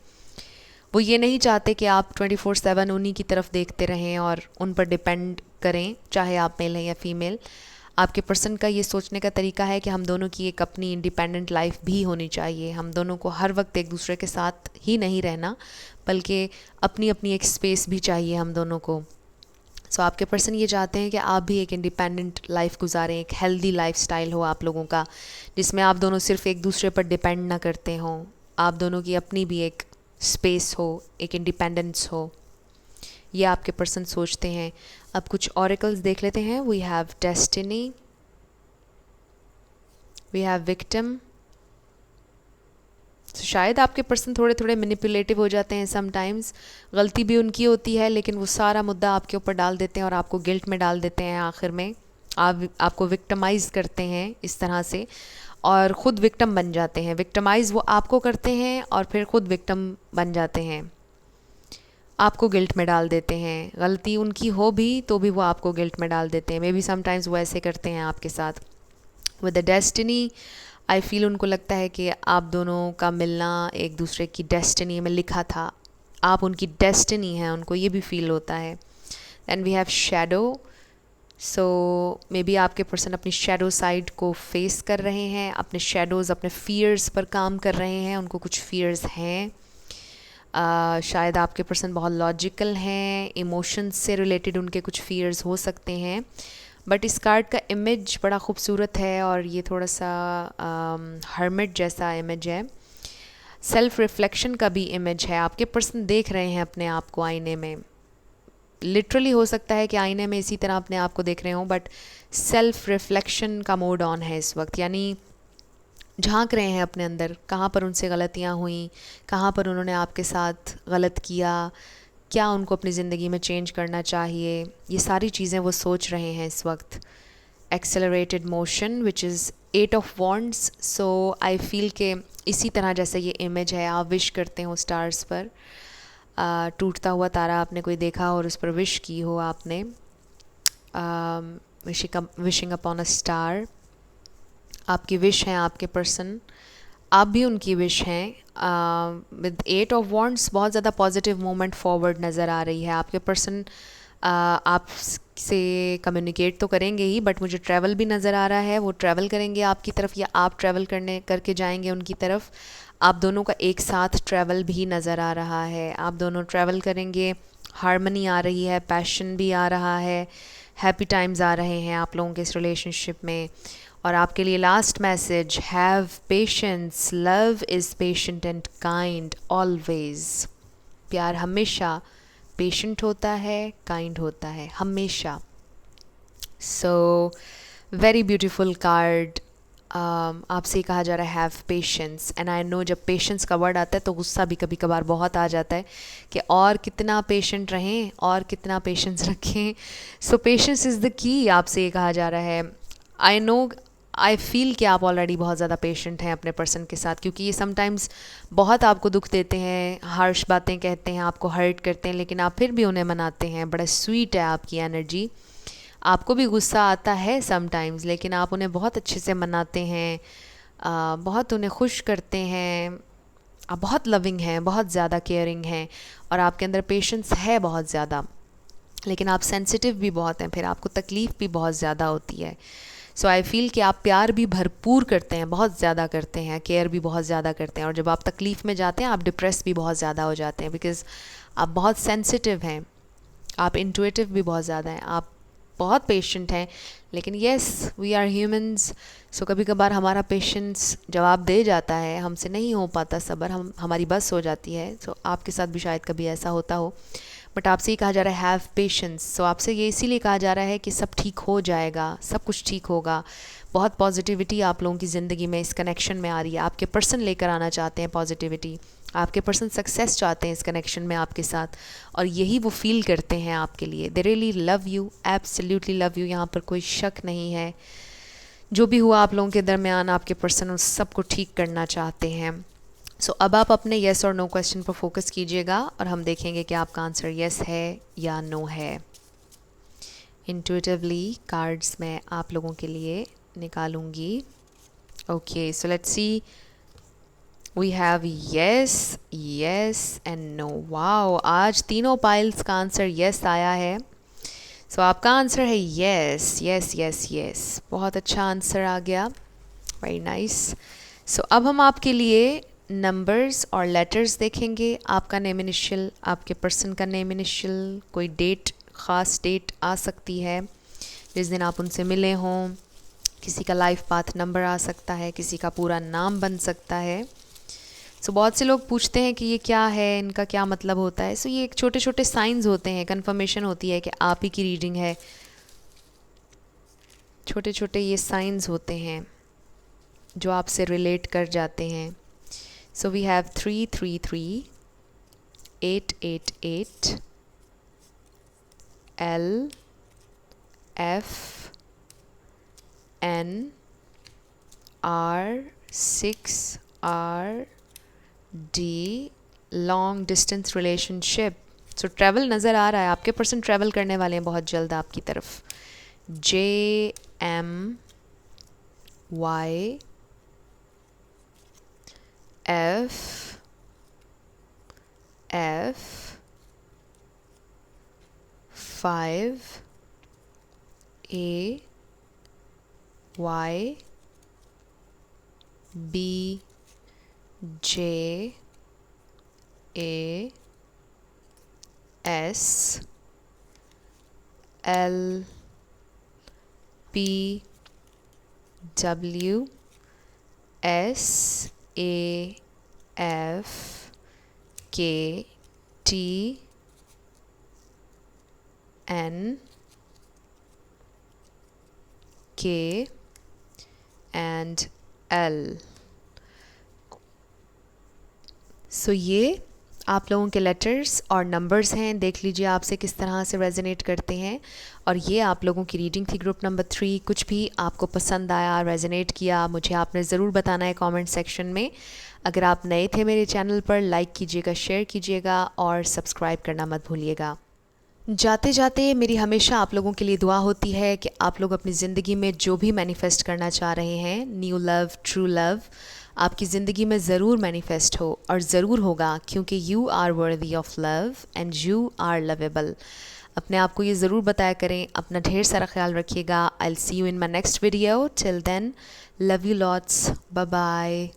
वो ये नहीं चाहते कि आप 24/7 उन्हीं की तरफ देखते रहें और उन पर डिपेंड करें, चाहे आप मेल हैं या फीमेल। आपके पर्सन का ये सोचने का तरीका है कि हम दोनों की एक अपनी इंडिपेंडेंट लाइफ भी होनी चाहिए। हम दोनों को हर वक्त एक दूसरे के साथ ही नहीं रहना, बल्कि अपनी अपनी एक स्पेस भी चाहिए हम दोनों को। सो आपके पर्सन ये चाहते हैं कि आप भी एक इंडिपेंडेंट लाइफ गुजारें, एक हेल्दी लाइफस्टाइल हो आप लोगों का, जिसमें आप दोनों सिर्फ एक दूसरे पर डिपेंड ना करते हों। आप दोनों की अपनी भी एक स्पेस हो, एक इंडिपेंडेंस हो, ये आपके पर्सन सोचते हैं। अब कुछ ऑरेकल्स देख लेते हैं। We have destiny, we have victim. शायद आपके पर्सन थोड़े थोड़े मैनिपुलेटिव हो जाते हैं समटाइम्स, गलती भी उनकी होती है, लेकिन वो सारा मुद्दा आपके ऊपर डाल देते हैं और आपको गिल्ट में डाल देते हैं। आखिर में आपको विक्टिमाइज़ करते हैं इस तरह से, और ख़ुद विक्टिम बन जाते हैं। विक्टिमाइज़ वो आपको करते हैं और फिर ख़ुद विक्टिम बन जाते हैं, आपको गिल्ट में डाल देते हैं। गलती उनकी हो भी तो भी वो आपको गिल्ट में डाल देते हैं। मे बी समटाइम्स वो ऐसे करते हैं आपके साथ। With the destiny, I feel उनको लगता है कि आप दोनों का मिलना एक दूसरे की डेस्टिनी में लिखा था, आप उनकी डेस्टिनी हैं, उनको ये भी फील होता है। Then we have shadow. So maybe आपके पर्सन अपनी शैडो साइड को फेस कर रहे हैं, अपने शैडोज़, अपने फियर्स पर काम कर रहे हैं। उनको कुछ फियर्स हैं। शायद आपके पर्सन बहुत लॉजिकल हैं, इमोशंस से रिलेटेड उनके कुछ फियर्स हो सकते हैं। बट इस कार्ड का इमेज बड़ा खूबसूरत है और ये थोड़ा सा हर्मिट जैसा इमेज है। सेल्फ रिफ्लेक्शन का भी इमेज है। आपके पर्सन देख रहे हैं अपने आप को आईने में। लिटरली हो सकता है कि आईने में इसी तरह अपने आप को देख रहे हों, बट सेल्फ रिफ्लेक्शन का मोड ऑन है इस वक्त। यानी झांक रहे हैं अपने अंदर, कहाँ पर उनसे गलतियाँ हुई, कहाँ पर उन्होंने आपके साथ गलत किया, क्या उनको अपनी ज़िंदगी में चेंज करना चाहिए, ये सारी चीज़ें वो सोच रहे हैं इस वक्त। Accelerated motion which is 8 of wands. So I feel के इसी तरह जैसे ये इमेज है, आप विश करते हो स्टार्स पर। टूटता हुआ तारा आपने कोई देखा और उस पर विश की हो आपने, विशिंग अपॉन अ स्टार। आपकी विश है आपके पर्सन, आप भी उनकी विश हैं। विद 8 ऑफ वॉन्ड्स बहुत ज़्यादा पॉजिटिव मूवमेंट फॉरवर्ड नज़र आ रही है। आपके पर्सन आपसे कम्युनिकेट तो करेंगे ही, बट मुझे ट्रैवल भी नज़र आ रहा है। वो ट्रैवल करेंगे आपकी तरफ या आप ट्रैवल करके जाएंगे उनकी तरफ। आप दोनों का एक साथ ट्रैवल भी नज़र आ रहा है। आप दोनों ट्रैवल करेंगे, हारमनी आ रही है, पैशन भी आ रहा है, हैप्पी टाइम्स आ रहे हैं आप लोगों के इस रिलेशनशिप में। और आपके लिए last message, have patience, love is patient and kind always. प्यार हमेशा पेशेंट होता है, काइंड होता है, हमेशा। So very beautiful card. आपसे कहा जा रहा है have patience, and I know जब पेशेंस का वर्ड आता है तो गुस्सा भी कभी कभार बहुत आ जाता है कि और कितना पेशेंट रहें और कितना पेशेंस रखें। सो पेशेंस इज़ द की, आपसे ये कहा जा रहा है। आई नो, आई फील कि आप ऑलरेडी बहुत ज़्यादा पेशेंट हैं अपने पर्सन के साथ, क्योंकि ये समटाइम्स बहुत आपको दुख देते हैं, हार्श बातें कहते हैं, आपको हर्ट करते हैं, लेकिन आप फिर भी उन्हें मनाते हैं। बड़ा स्वीट है आपकी एनर्जी। आपको भी गुस्सा आता है समटाइम्स, लेकिन आप उन्हें बहुत अच्छे से मनाते हैं, बहुत उन्हें खुश करते हैं। आप बहुत लविंग हैं, बहुत ज़्यादा केयरिंग हैं, और आपके अंदर पेशेंस है बहुत ज़्यादा, लेकिन आप सेंसिटिव भी बहुत हैं, फिर आपको तकलीफ़ भी बहुत ज़्यादा होती है। सो आई फील कि आप प्यार भी भरपूर करते हैं, बहुत ज़्यादा करते हैं, केयर भी बहुत ज़्यादा करते हैं, और जब आप तकलीफ़ में जाते हैं आप डिप्रेस भी बहुत ज़्यादा हो जाते हैं, बिकॉज़ आप बहुत सेंसिटिव हैं, आप इंट्यूटिव भी बहुत ज़्यादा हैं, आप बहुत पेशेंट हैं। लेकिन येस, वी आर ह्यूमंस। सो कभी कभार हमारा पेशेंस जवाब दे जाता है, हमसे नहीं हो पाता सब्र, हमारी बस हो जाती है। सो आपके साथ भी शायद कभी ऐसा होता हो, बट आपसे ये कहा जा रहा है हैव पेशेंस। सो आपसे ये इसीलिए कहा जा रहा है कि सब ठीक हो जाएगा, सब कुछ ठीक होगा। बहुत पॉजिटिविटी आप लोगों की ज़िंदगी में इस कनेक्शन में आ रही है। आपके पर्सन लेकर आना चाहते हैं पॉजिटिविटी, आपके पर्सन सक्सेस चाहते हैं इस कनेक्शन में आपके साथ, और यही वो फील करते हैं आपके लिए। दे really love you, absolutely love you, यहाँ पर कोई शक नहीं है। जो भी हुआ आप लोगों के दरमियान, आपके पर्सन उस सब को ठीक करना चाहते हैं। सो अब आप अपने येस और नो क्वेश्चन पर फोकस कीजिएगा और हम देखेंगे कि आपका आंसर येस है या नो है। इंट्यूटिवली कार्ड्स मैं आप लोगों के लिए निकालूंगी। Okay, so let's see. We have yes, yes and no. Wow, आज तीनों पाइल्स का आंसर येस आया है। सो आपका आंसर है येस, येस, येस, येस। बहुत अच्छा आंसर आ गया, वेरी नाइस। सो अब हम आपके लिए नंबर्स और लेटर्स देखेंगे। आपका नेम इनिशियल, आपके पर्सन का नेम इनिशियल, कोई डेट, ख़ास डेट आ सकती है जिस दिन आप उनसे मिले हों। किसी का लाइफ पाथ नंबर आ सकता है, किसी का पूरा नाम बन सकता है। सो बहुत से लोग पूछते हैं कि ये क्या है, इनका क्या मतलब होता है। सो ये एक छोटे छोटे साइंस होते हैं, कन्फर्मेशन होती है कि आप ही की रीडिंग है। छोटे छोटे ये साइंस होते हैं जो आपसे रिलेट कर जाते हैं। So we have 333, 888, L, F, N, R, 6R, D, long distance relationship. So travel नज़र आ रहा है, आपके पर्सन ट्रैवल करने वाले हैं बहुत जल्द आपकी तरफ। J, M, Y, F, F, 5, A, Y, B, J, A, S, L, P, W, S, A, F, K, T, N, K and L। सो ये आप लोगों के लेटर्स और नंबर्स हैं। देख लीजिए आपसे किस तरह से रेजोनेट करते हैं। और ये आप लोगों की रीडिंग थी ग्रुप नंबर 3। कुछ भी आपको पसंद आया, रेजोनेट किया, मुझे आपने ज़रूर बताना है कमेंट सेक्शन में। अगर आप नए थे मेरे चैनल पर, लाइक कीजिएगा, शेयर कीजिएगा और सब्सक्राइब करना मत भूलिएगा। जाते जाते मेरी हमेशा आप लोगों के लिए दुआ होती है कि आप लोग अपनी ज़िंदगी में जो भी मैनिफेस्ट करना चाह रहे हैं, न्यू लव, ट्रू लव, आपकी ज़िंदगी में ज़रूर मैनिफेस्ट हो और ज़रूर होगा, क्योंकि you are worthy of love and you are lovable. अपने आप को ये ज़रूर बताया करें। अपना ढेर सारा ख्याल रखिएगा। I will see you in my next video. Till then, love you lots, bye bye.